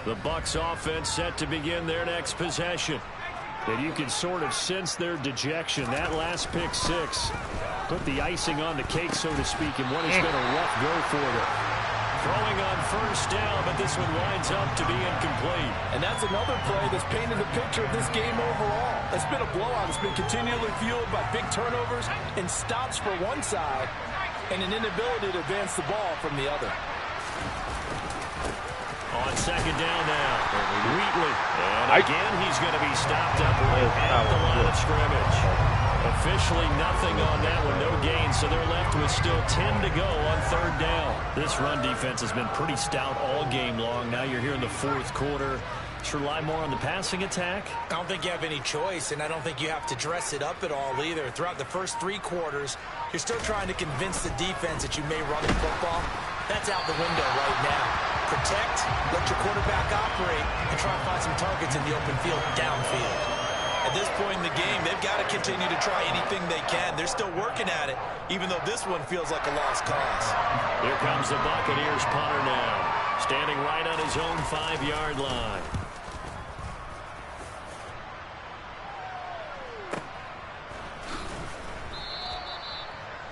The Bucs offense set to begin their next possession. And you can sort of sense their dejection. That last pick 6 put the icing on the cake, so to speak, in what has been a rough go for them. Throwing on first down, but this one winds up to be incomplete. And that's another play that's painted the picture of this game overall. It's been a blowout. It's been continually fueled by big turnovers and stops for one side and an inability to advance the ball from the other. On second down now, Wheatley. And again, he's going to be stopped up right at the line of scrimmage. Officially nothing on that one, no gain, so they're left with still 10 to go on third down. This run defense has been pretty stout all game long. Now you're here in the fourth quarter. Should rely more on the passing attack? I don't think you have any choice, and I don't think you have to dress it up at all either. Throughout the first 3 quarters, you're still trying to convince the defense that you may run the football. That's out the window right now. Protect, let your quarterback operate, and try to find some targets in the open field downfield. At this point in the game, they've got to continue to try anything they can. They're still working at it, even though this one feels like a lost cause. Here comes the Buccaneers punter now, standing right on his own 5-yard line.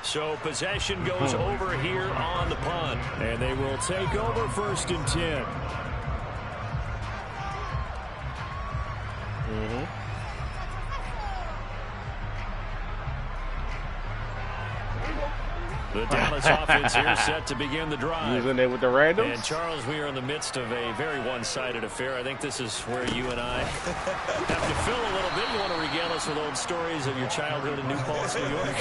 So possession goes over here on the punt. And they will take over 1st and 10. The Dallas offense here set to begin the drive. Using it with the randoms. And Charles, we are in the midst of a very one-sided affair. I think this is where you and I have to fill a little bit. You want to regale us with old stories of your childhood in New Paltz, New York?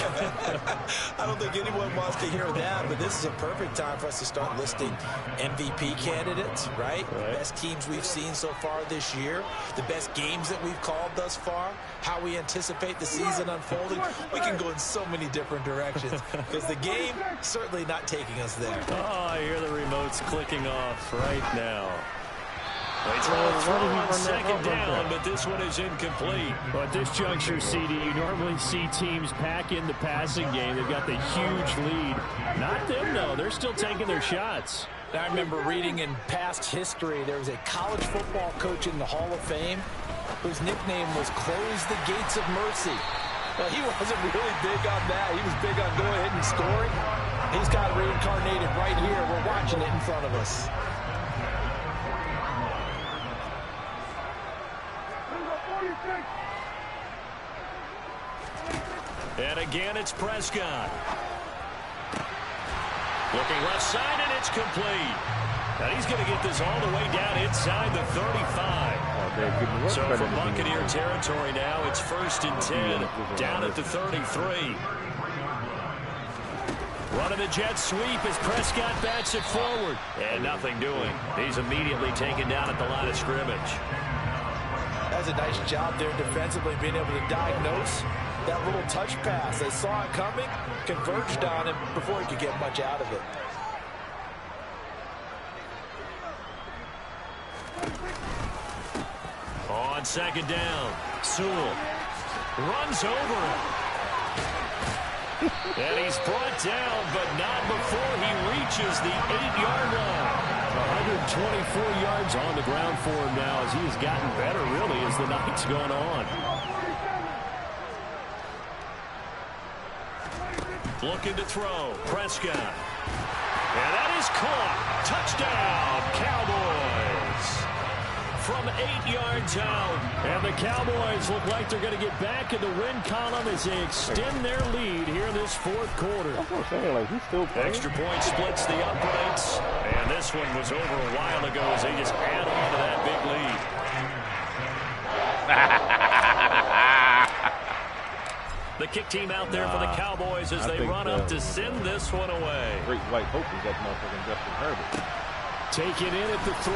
I don't think anyone wants to hear that, but this is a perfect time for us to start listing MVP candidates, right? The best teams we've seen so far this year, the best games that we've called thus far, how we anticipate the season unfolding. We can go in so many different directions because the game certainly not taking us there. Oh, I hear the remotes clicking off right now. They throw on second down, but this one is incomplete. Well, at this juncture, CD, you normally see teams pack in the passing game. They've got the huge lead. Not them, though. They're still taking their shots. I remember reading in past history, there was a college football coach in the Hall of Fame whose nickname was Close the Gates of Mercy. Well, he wasn't really big on that. He was big on going ahead and scoring. He's got reincarnated right here. We're watching it in front of us. And again, it's Prescott. Looking left side, and it's complete. And he's going to get this all the way down inside the 35. So from Buccaneer territory now, it's 1st and 10, down at the 33. Running the jet sweep as Prescott bats it forward. And nothing doing. He's immediately taken down at the line of scrimmage. That's a nice job there defensively, being able to diagnose that little touch pass. They saw it coming, converged on him before he could get much out of it. On second down, Sewell runs over him. And he's brought down, but not before he reaches the 8-yard line. 124 yards on the ground for him now as he has gotten better, really, as the night's gone on. Looking to throw, Prescott. And that is caught. Touchdown, Cowboys. From 8 yards out. And the Cowboys look like they're going to get back in the win column as they extend their lead here in this fourth quarter. That's what I'm saying. Like, he's still playing. Extra point splits the uprights. And this one was over a while ago as they just add on to that big lead. The kick team out there for the Cowboys as they run up to send this one away. Great white hope is that motherfucking Justin Herbert. Taken in at the 3.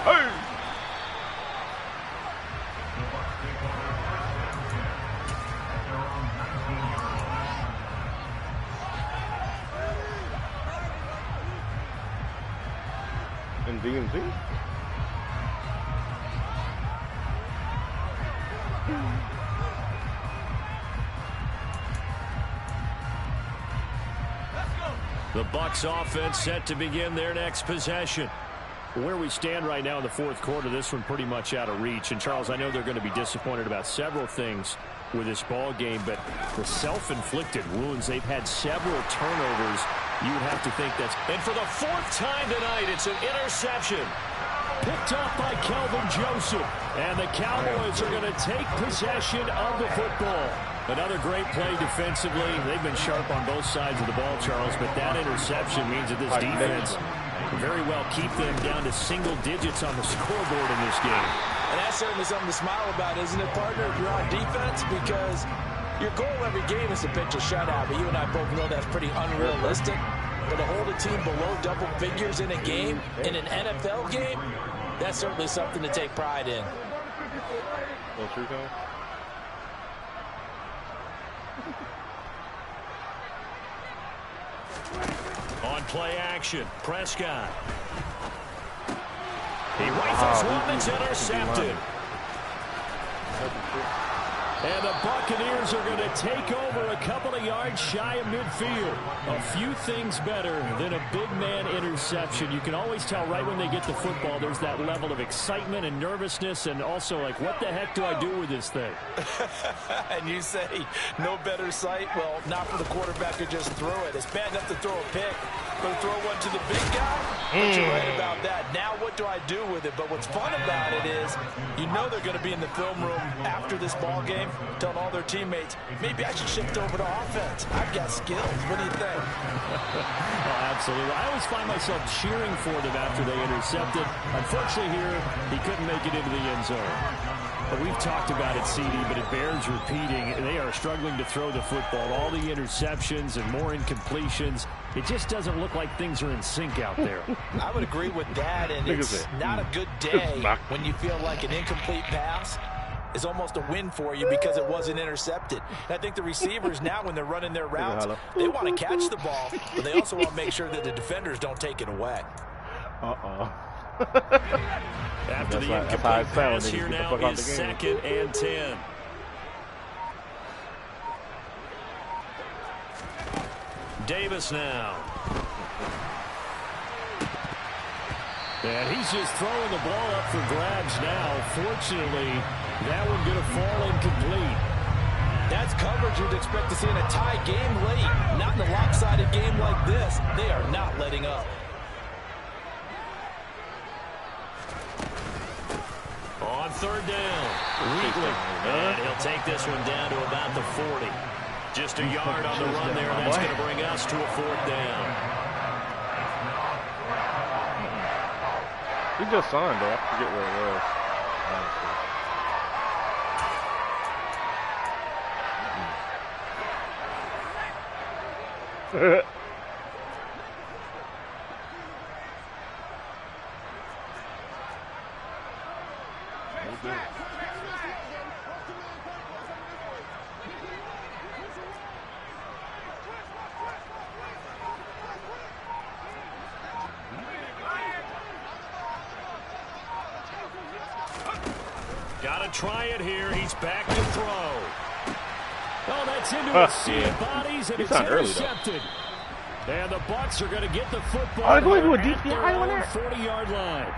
Hey! And DMZ? The Bucs offense set to begin their next possession. Where we stand right now in the fourth quarter, this one pretty much out of reach. And, Charles, I know they're going to be disappointed about several things with this ball game, but the self-inflicted wounds, they've had several turnovers You would have to think that's... And for the 4th time tonight, it's an interception. Picked off by Kelvin Joseph. And the Cowboys are going to take possession of the football. Another great play defensively. They've been sharp on both sides of the ball, Charles, but that interception means that this defense very well keep them down to single digits on the scoreboard in this game. And that's certainly something to smile about, isn't it, partner, if you're on defense? Because your goal every game is to pitch a shutout, but you and I both know that's pretty unrealistic. But to hold a team below double figures in a game, in an NFL game, that's certainly something to take pride in. On play action, Prescott. He rifles one that's intercepted. And the Buccaneers are going to take over a couple of yards shy of midfield. A few things better than a big man interception. You can always tell right when they get the football, there's that level of excitement and nervousness, and also like, what the heck do I do with this thing? And you say no better sight? Well, not for the quarterback to just throw it. It's bad enough to throw a pick, but to throw one to the big guy? But you're right about that. Now what do I do with it? But what's fun about it is you know they're going to be in the film room after this ball game, telling all their teammates, maybe I should shift over to offense. I've got skills. What do you think? Oh, absolutely. I always find myself cheering for them after they intercepted. Unfortunately here, he couldn't make it into the end zone. But we've talked about it, CD, but it bears repeating. They are struggling to throw the football. All the interceptions and more incompletions. It just doesn't look like things are in sync out there. I would agree with that, and it's not a good day when you feel like an incomplete pass is almost a win for you because it wasn't intercepted. And I think the receivers now, when they're running their routes, they want to catch the ball, but they also want to make sure that the defenders don't take it away. After the incomplete pass here now is 2nd and 10. Davis now. And he's just throwing the ball up for grabs now. Fortunately, that one going to fall incomplete. That's coverage you'd expect to see in a tie game late. Not in a lopsided game like this. They are not letting up. On 3rd down, Wheatley. And he'll take this one down to about the 40. Just a yard on the run there. That's going to bring us to a 4th down. He just signed, though. I forget where it was. Honestly. Got to try it here. He's back to throw. Oh, that's into a sea of bodies, and it's intercepted. And the Bucs are going to get the football at their own 40-yard line.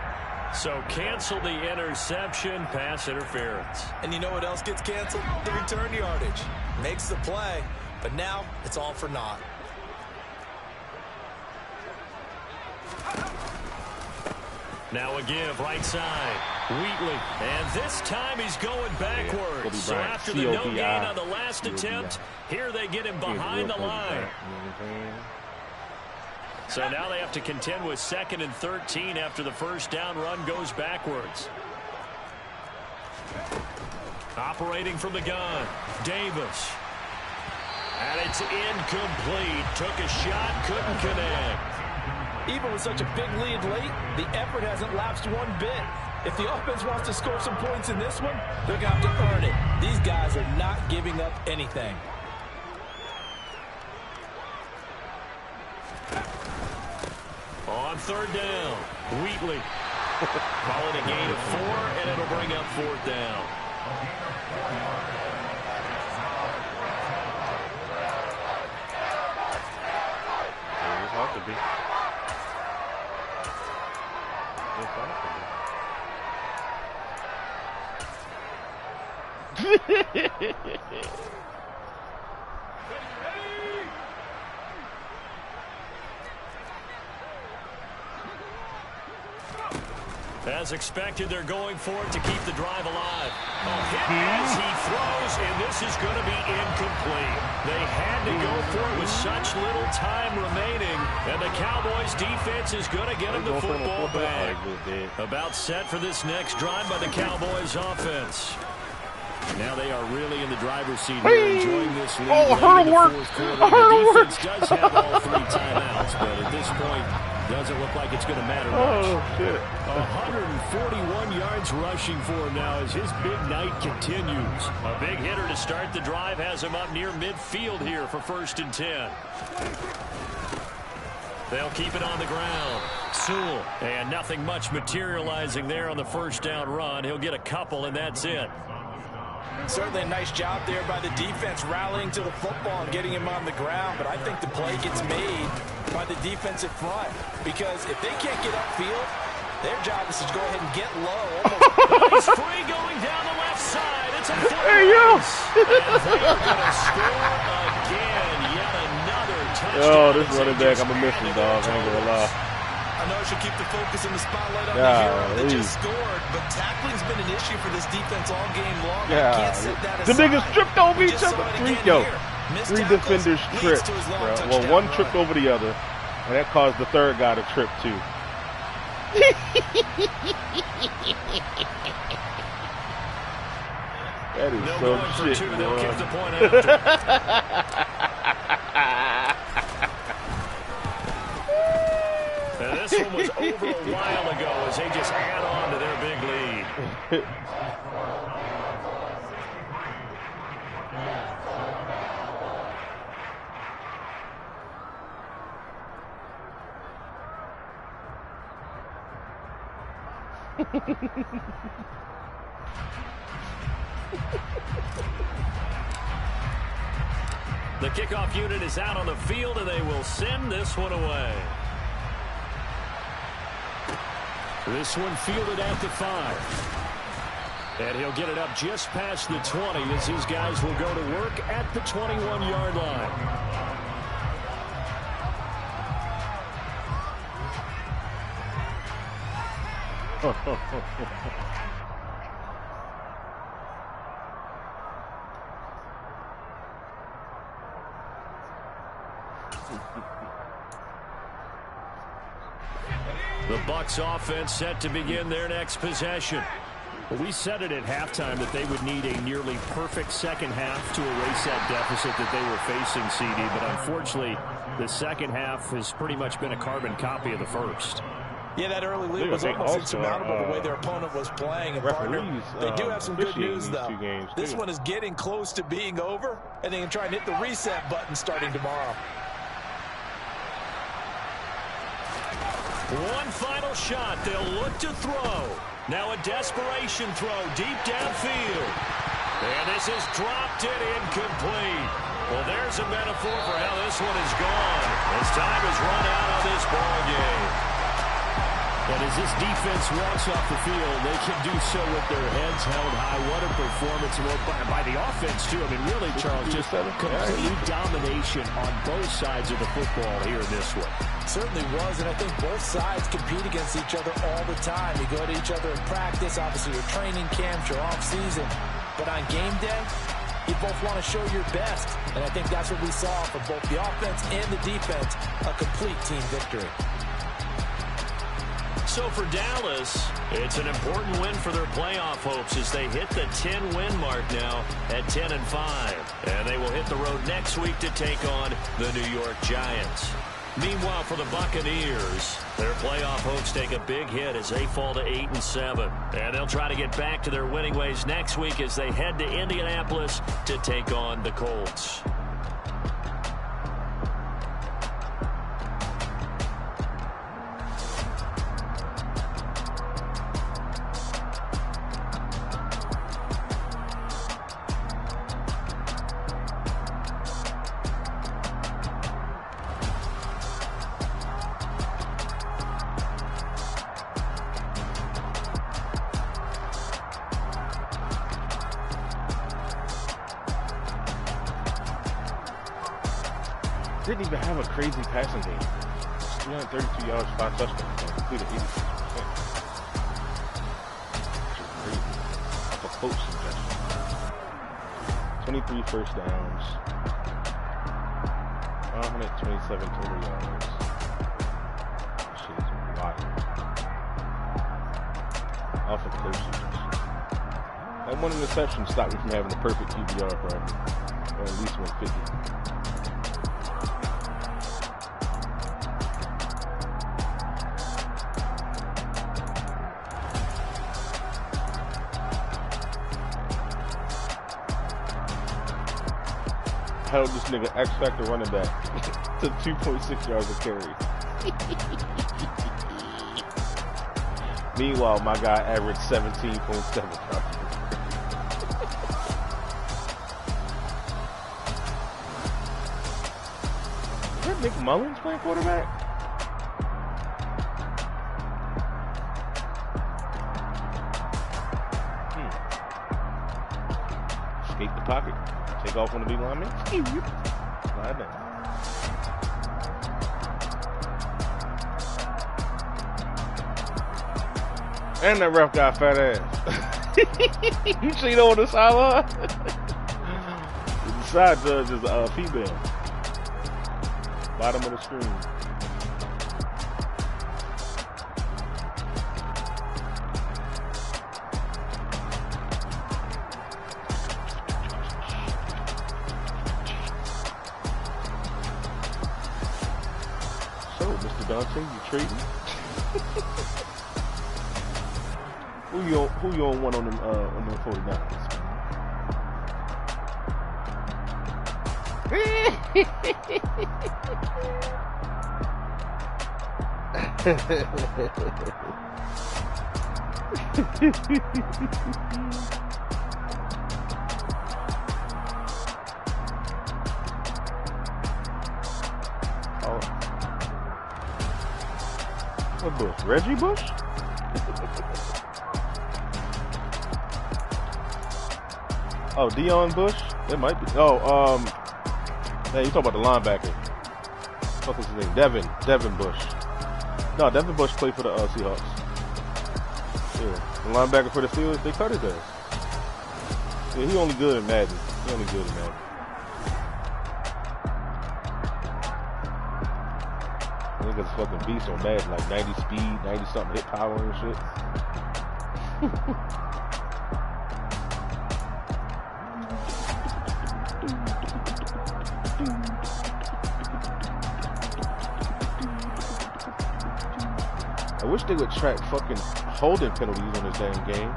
So cancel the interception, pass interference. And you know what else gets canceled? The return yardage. Makes the play, but now it's all for naught. Now a give, right side. Wheatley. And this time he's going backwards. So after the no gain on the last attempt, here they get him behind the line. So now they have to contend with 2nd and 13 after the first down run goes backwards. Operating from the gun, Davis. And it's incomplete. Took a shot, couldn't connect. Even with such a big lead late, the effort hasn't lapsed one bit. If the offense wants to score some points in this one, they're going to have to earn it. These guys are not giving up anything. On 3rd down, Wheatley. Calling a gain of 4, and it'll bring up 4th down. It's hard to be. As expected, they're going for it to keep the drive alive. A hit as he throws, and this is going to be incomplete. They had to go for it with such little time remaining, and the Cowboys defense is going to get him the football back. About set for this next drive by the Cowboys offense. Now they are really in the driver's seat here, enjoying this lead. Oh, hurdle work! The defense does have all 3 timeouts, but at this point, doesn't look like it's going to matter much. Oh, shit. 141 yards rushing for him now as his big night continues. A big hitter to start the drive has him up near midfield here for 1st and 10. They'll keep it on the ground. Sewell. And nothing much materializing there on the 1st down run. He'll get a couple, and that's it. Certainly a nice job there by the defense rallying to the football and getting him on the ground, but I think the play gets made by the defensive front because if they can't get upfield, their job is to go ahead and get low. He's free going down the left side. It's a Hey, yo! and they're going to score again. Yet another touchdown. Yo, this running back, I'm going to miss him, dog. I ain't going to lie. I know it should keep the focus and the spotlight on the hero that just scored, but tackling's been an issue for this defense all game long. Yeah, the niggas tripped over each other. 3 defenders tripped, bro. Well, one tripped over the other, and that caused the 3rd guy to trip too. That is some shit, bro. They'll kick the point after. This one was over a while ago as they just add on to their big lead. The kickoff unit is out on the field, and they will send this one away. This one fielded at the 5. And he'll get it up just past the 20 as these guys will go to work at the 21-yard line. The Bucs offense set to begin their next possession. Well, we said it at halftime that they would need a nearly perfect second half to erase that deficit that they were facing, CD. But unfortunately, the second half has pretty much been a carbon copy of the first. Yeah, that early lead was almost insurmountable the way their opponent was playing. And partner, they do have some good news, though. This one is getting close to being over, and they can try and hit the reset button starting tomorrow. One final shot. They'll look to throw. Now a desperation throw deep downfield. And this is dropped and incomplete. Well, there's a metaphor for how this one is gone. As time has run out on this ball game. And as this defense walks off the field, they can do so with their heads held high. What a performance by the offense, too. I mean, really, Charles, just complete domination on both sides of the football here in this one. Certainly was, and I think both sides compete against each other all the time. You go to each other in practice, obviously your training camps, your off-season. But on game day, you both want to show your best. And I think that's what we saw from both the offense and the defense, a complete team victory. So for Dallas, it's an important win for their playoff hopes as they hit the 10-win mark now at 10-5. And they will hit the road next week to take on the New York Giants. Meanwhile, for the Buccaneers, their playoff hopes take a big hit as they fall to 8-7. And they'll try to get back to their winning ways next week as they head to Indianapolis to take on the Colts. Didn't even have a crazy passing game. 332 yards, 5 touchdowns, completed 86%. coach suggestion. 23 first downs. 127 total yards. That shit is wild. Off of coach suggestion. That one interception stopped me from having the perfect QBR bracket. Or at least 150. Held this nigga X Factor running back to 2.6 yards of carry. Meanwhile, my guy averaged 17.7 yards. Is that Nick Mullins playing quarterback? Escape the pocket. Take off on the big lineman. Slide down. And that ref got fat ass. You seen on the sideline? The side judge is female. Bottom of the screen. Dante, you trading? Who you on one on them 49ers? What Bush? Reggie Bush? Oh, Dion Bush? It might be. Oh, man, you talking about the linebacker. What was his name? Devin Bush. No, Devin Bush played for the Seahawks. Yeah. The linebacker for the Steelers, they cut his ass. Yeah, he only good in Madden. He only good in Madden. Niggas fucking beast on Madden, like 90 speed, 90 something hit power and shit. I wish they would track fucking holding penalties on this damn game.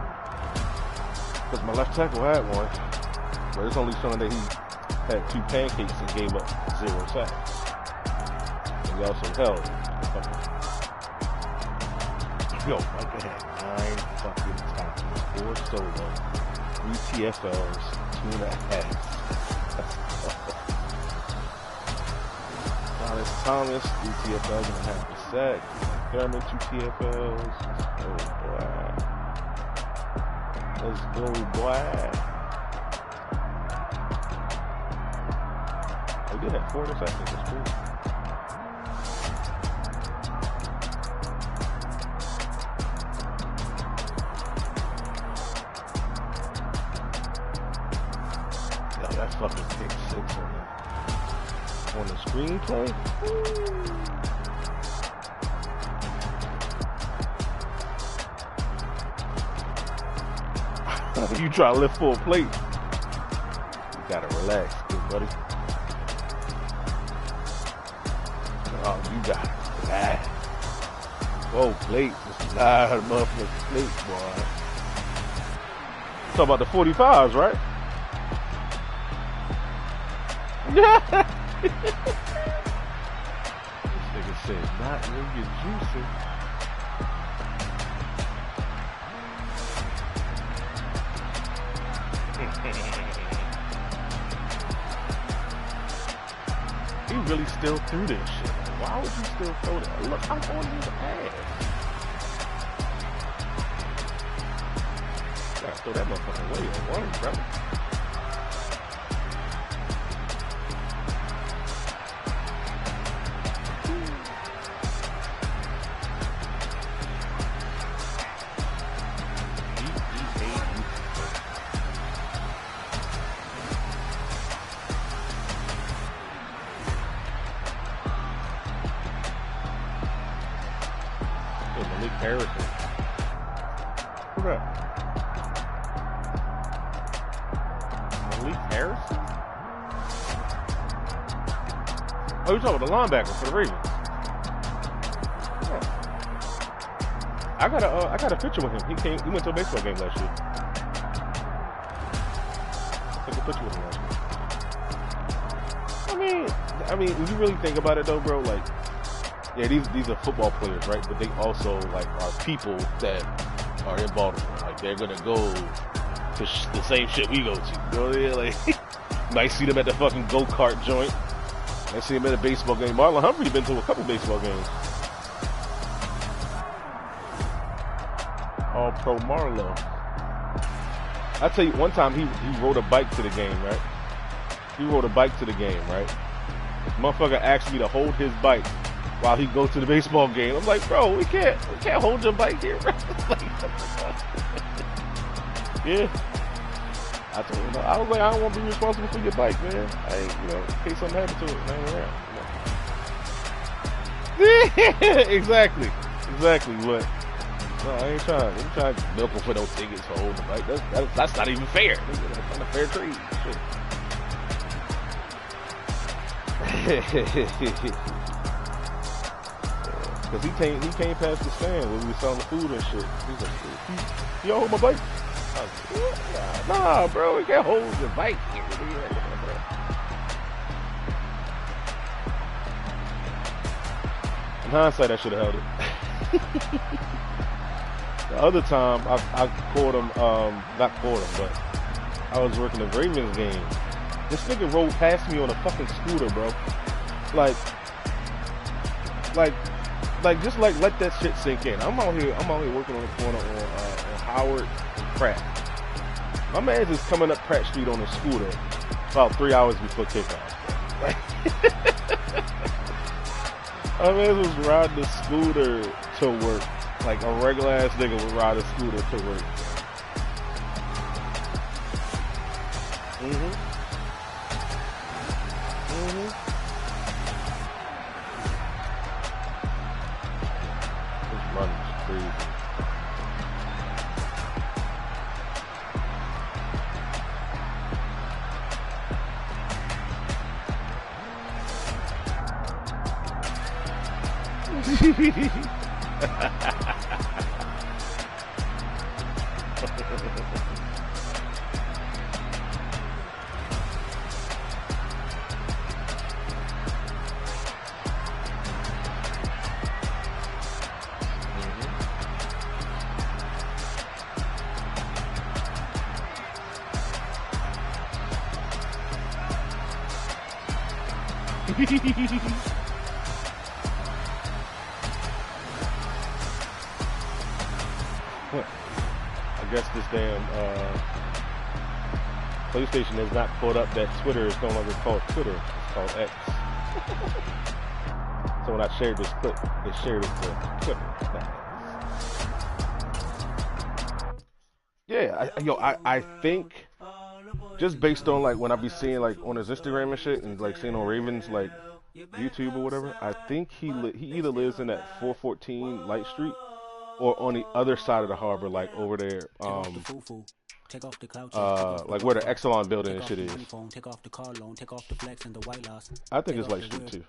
Because my left tackle had one. But it's only showing that he had 2 pancakes and gave up 0 sacks. And he also held. Yo, Micah had 9 fucking tackles, 4 solo, 3 TFLs, 2.5. Thomas, 3 TFLs and a half a sack. Thurman, 2 TFLs. Oh, boy. Let's go, boy. We did have 4 interceptions. That's cool. Yo, that fucking pick 6 on the screenplay. You try to lift full plate. You gotta relax, good buddy. Oh, you got it. Relax. Whoa, plate. This is not a motherfucking plate, boy. Talk about the 45s, right? This nigga said, not when you're juicing. He really still threw this shit. Why would you still throw that? Look, I'm on his ass. Gotta throw that motherfucker away at once, bro. Harrison. Who's that? Malik Harrison? Oh, you're talking about the linebacker for the Ravens. Yeah. I got a picture with him. He went to a baseball game last year. Took a picture with him last year. I mean, when you really think about it though, bro, like, yeah, these are football players, right? But they also like are people that are in Baltimore. Like they're gonna go to the same shit we go to. You know what I mean? Like, you might see them at the fucking go-kart joint. I see him at a baseball game. Marlon Humphrey been to a couple baseball games. All pro Marlo. I tell you, one time he rode a bike to the game, right? He rode a bike to the game, right? Motherfucker asked me to hold his bike while he goes to the baseball game. I'm like, bro, we can't hold your bike here, bro. Yeah. I told him, I was like, I don't want to be responsible for your bike, man. I ain't, in case something happened to it, I ain't around. Yeah, exactly. But no, I ain't trying. I'm trying to milk him for no tickets for holding the bike. That's not even fair. That's not a fair trade. Shit. Cause he came past the stand when we was selling food and shit. He's like, y'all hold my bike? I was like, nah, bro, we can't hold your bike here. In hindsight, I should have held it. The other time, I caught him, not caught him, but I was working the Ravens game. This nigga rolled past me on a fucking scooter, bro. Like, just like let that shit sink in. I'm out here working on the corner on Howard and Pratt. My man's is coming up Pratt Street on a scooter about 3 hours before kickoff. Like, my man was riding the scooter to work. Like a regular ass nigga would ride a scooter to work. This run is crazy. I guess this damn PlayStation has not caught up that Twitter is no longer called Twitter. It's called X. So when I shared this clip, they shared it to Twitter. Yeah, I think just based on like when I be seeing like on his Instagram and shit and like seeing on Ravens like YouTube or whatever, I think he either lives in that 414 Light Street or on the other side of the harbor, like over there, like where the Exelon building and shit is. I think it's Light Street too.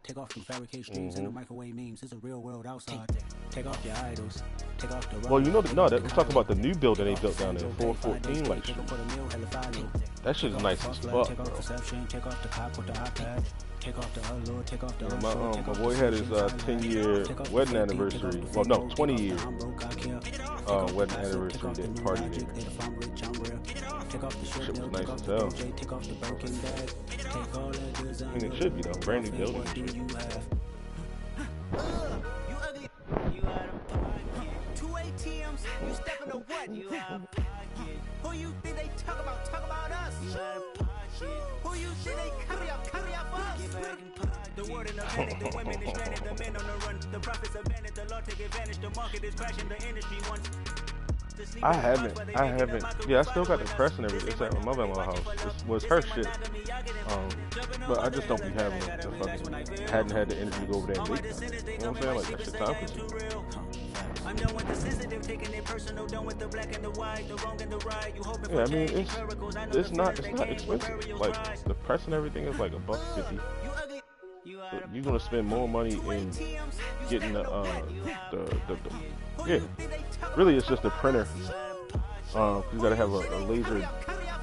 Take off them fabricate streams and the microwave memes. It's a real world outside. Take off your idols. Take off the well, let's talk about the new building they built down there, 414 Light Street. That shit is nice as fuck, bro. My boy had his 10-year wedding anniversary. Well, no, 20-year wedding anniversary party there. Shit was nice as hell. I mean, it should be though. Brand new building. Two ATMs, you step in the what? You have pocket. Who you think they talk about us? Who you think they carry up for us? The word in the panic, the women is stranded, the men on the run. The profits abandoned, the law take advantage, the market is crashing, the industry wants. I haven't. Yeah, I still got the press and everything. It's at my mother-in-law's house. It was her shit. But I just don't be having the fucking. Hadn't had the energy to go over there and make that. You know what I'm saying? Like that shit time consuming. Yeah, I mean it's not expensive. Like the press and everything is like $1.50. So you're gonna spend more money in getting the yeah. Really, it's just a printer. You gotta have a laser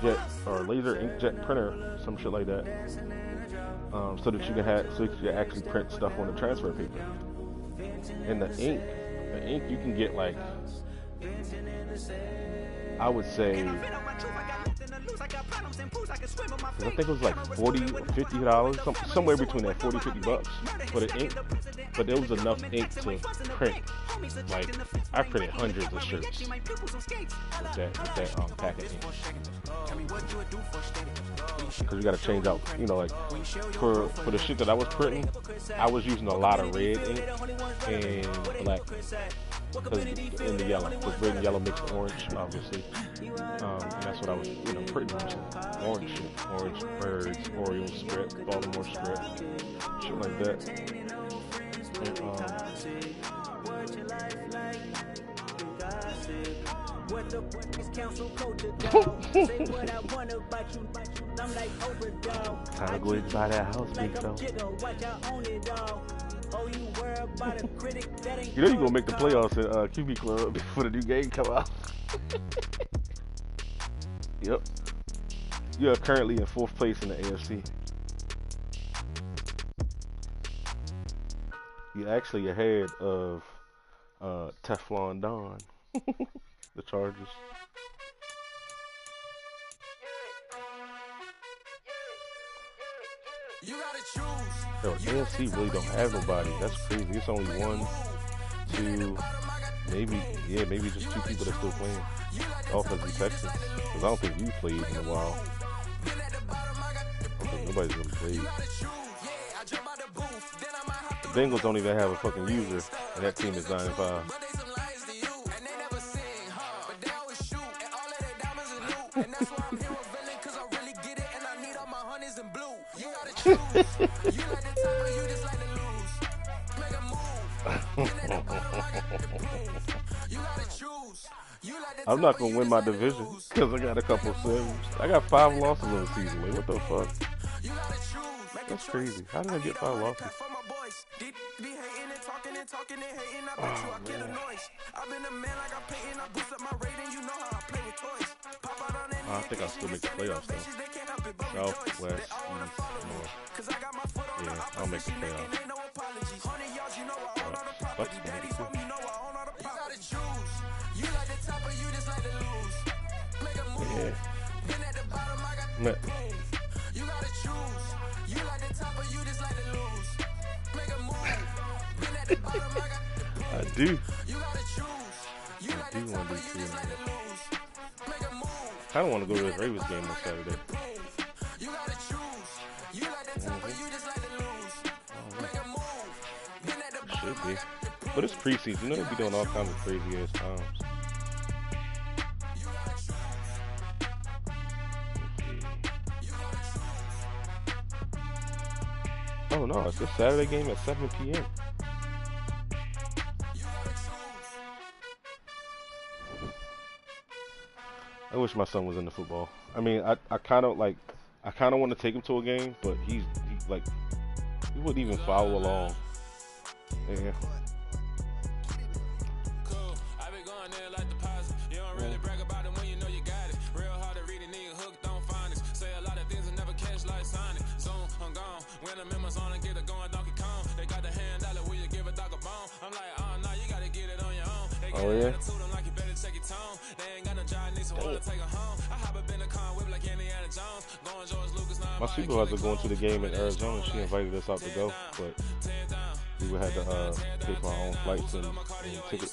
jet or laser inkjet printer, some shit like that, so that you can actually print stuff on the transfer paper. And the ink you can get like, I would say, I think it was like $40 or $50, somewhere between that, $40-$50 for the ink. But there was enough ink to print. Like I printed hundreds of shirts with that pack of ink. Because you got to change out, you know, like for the shit that I was printing, I was using a lot of red ink and black. In the yellow, because red and yellow mixed orange, obviously, and that's what I was, you know, pretty much orange shit, orange birds, Orioles script, Baltimore script, shit like that. And, time to go and buy that house, big fella. You know you're gonna make the playoffs at QB Club before the new game come out. Yep. You are currently in 4th place in the AFC. You're actually ahead of Teflon Don, the Chargers. Yo, AFC really don't have nobody. That's crazy. It's only 1, 2, maybe just 2 people that's still playing. Offensive Texans. Because I don't think you played in a while. I don't think nobody's really played. The Bengals don't even have a fucking user, and that team is 9-5. I'm not gonna win my division because I got a couple of sins. I got 5 losses in the season. Like, what the fuck? That's crazy. How did I get 5 losses? Oh, man. I think I'll still make the playoffs though. South, West, East, North. Yeah, I'll make the playoffs. Bucs can make it too. Yeah. Man. I do. I do want to do 2 in there. I don't want to go to this Ravens game on Saturday. Should be. But it's preseason. You know they be doing all kinds of crazy ass times. Oh no, it's a Saturday game at 7 p.m. I wish my son was into football. I mean, I kind of want to take him to a game, but he wouldn't even follow along. Yeah. Oh yeah. My supervisor going to the game in Arizona. She invited us out to go, but we would have to pay for our own flights and tickets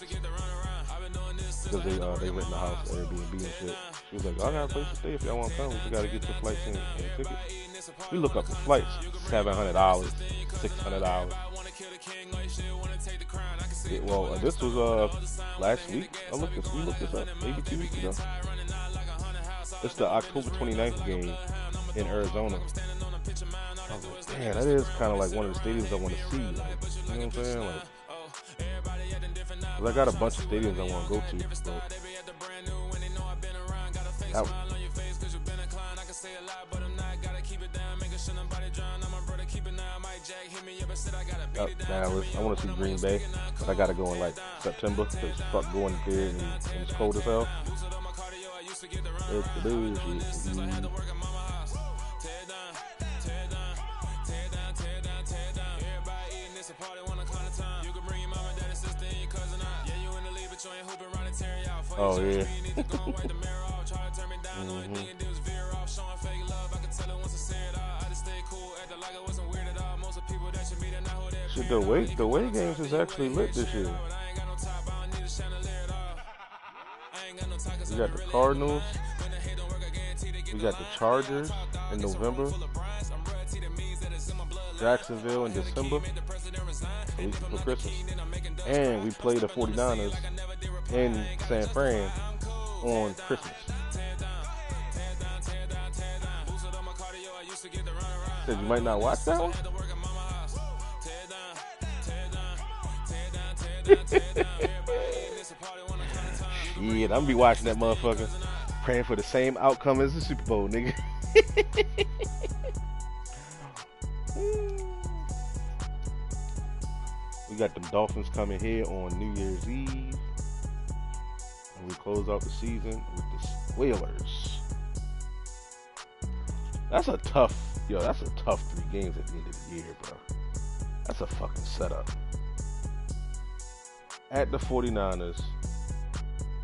because they rent the house, Airbnb and shit. She was like, I got a place to stay if y'all want to come. We got to get your flights and tickets. We look up the flights, $700, $600. Well, this was last week. We looked this up maybe 2 weeks ago. It's the October 29th game in Arizona. I was like, man, that is kind of like one of the stadiums I want to see. Like, you know what I'm saying? Like, 'cause I got a bunch of stadiums I want to go to. But Dallas. I want to see Green Bay, but I got to go in like September because fuck going there and it's cold as hell. It's the bullshit. Oh yeah. Shit, the away games is actually lit this year. We got the Cardinals. We got the Chargers in November. Jacksonville in December. At least for Christmas. And we play the 49ers in San Fran on Christmas. Said you might not watch that one? Shit, I'm gonna be watching that motherfucker. Praying for the same outcome as the Super Bowl, nigga. We got the Dolphins coming here on New Year's Eve. And we close out the season with the Whalers. That's a tough 3 games at the end of the year, bro. That's a fucking setup. At the 49ers,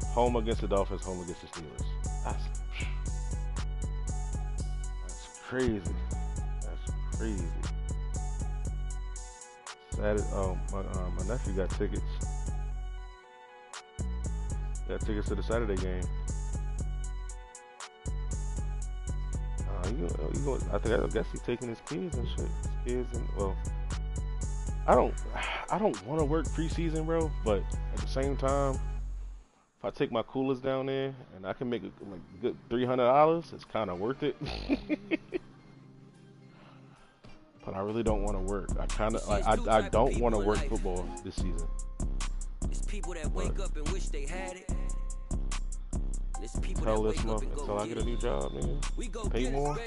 home against the Dolphins, home against the Steelers. That's crazy. That's crazy. Saturday, my nephew got tickets. Got tickets to the Saturday game. I guess he's taking his kids and shit. I don't want to work preseason, bro. But at the same time, if I take my coolers down there and I can make a good $300, it's kind of worth it. But I really don't want to work. I don't want to work football this season. It's people that wake up and wish they had it. Tell this month until I get a new job, man. Pay more.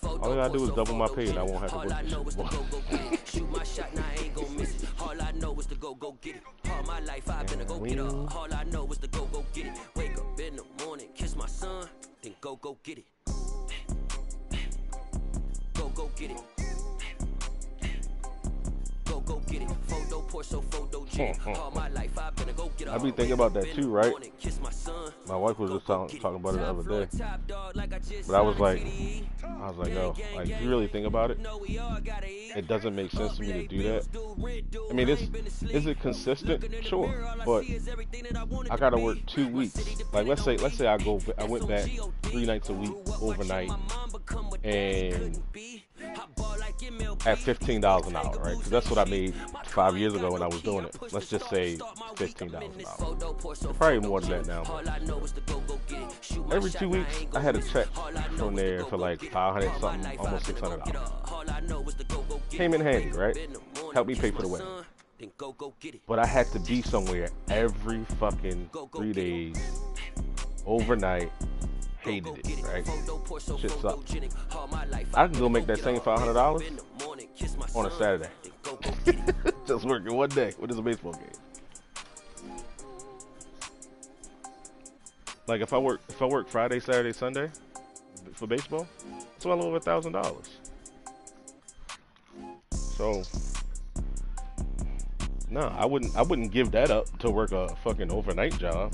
All I gotta do is double my pay and I won't have to go to the Super Bowl. Shoot my shot, now I ain't gon' miss it. All I know is to go get it. All my life I've been to go get it. All I know is to go get it. Wake up in the morning, kiss my son, then go get it. Go get it. Go get it. Photo Porso, photo G. All my life I've been to go get it. I be thinking about that too, right? My wife was just talking about it the other day. But I was like, yo, like, if you really think about it, it doesn't make sense to me to do that. I mean, is it consistent? Sure, but I gotta work 2 weeks. Like, let's say I went back 3 nights a week overnight, and at $15 an hour, right? Because that's what I made 5 years ago when I was doing it. Let's just say $15 an hour. Probably more than that now. But every 2 weeks, I had a check from there for like $500 something, almost $600. Came in handy, right? Helped me pay for the wedding. But I had to be somewhere every fucking 3 days, overnight. Hated it, right? Shit sucks. I can go make that same $500 on a Saturday. Just working one day. What is a baseball game? Like if I work Friday, Saturday, Sunday for baseball, it's well over $1,000. So no, I wouldn't give that up to work a fucking overnight job.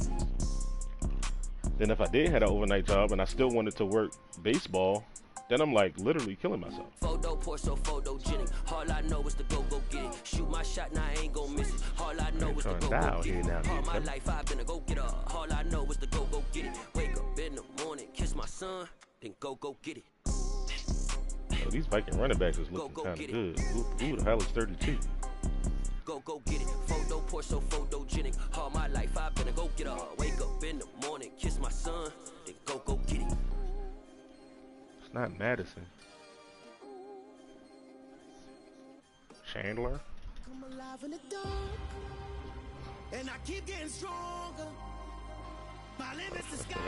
Then if I did have an overnight job and I still wanted to work baseball, then I'm like literally killing myself. Photo Porso, photo Jenny. All I know is to go get it. Shoot my shot, now I ain't gon' miss it. All I know is to go get it. All my life I've been to go get it. All I know is to go get it. Wake up in the morning, kiss my son, then go get it. Oh, these Viking running backs is looking kind of good. Who the hell is 32? Go get it. Porsche so photogenic. All my life I've been a go-getter. Wake up in the morning, kiss my son, then go get it. It's not Madison. Chandler. I'm alive in the dark, and I keep getting stronger. My limits the sky.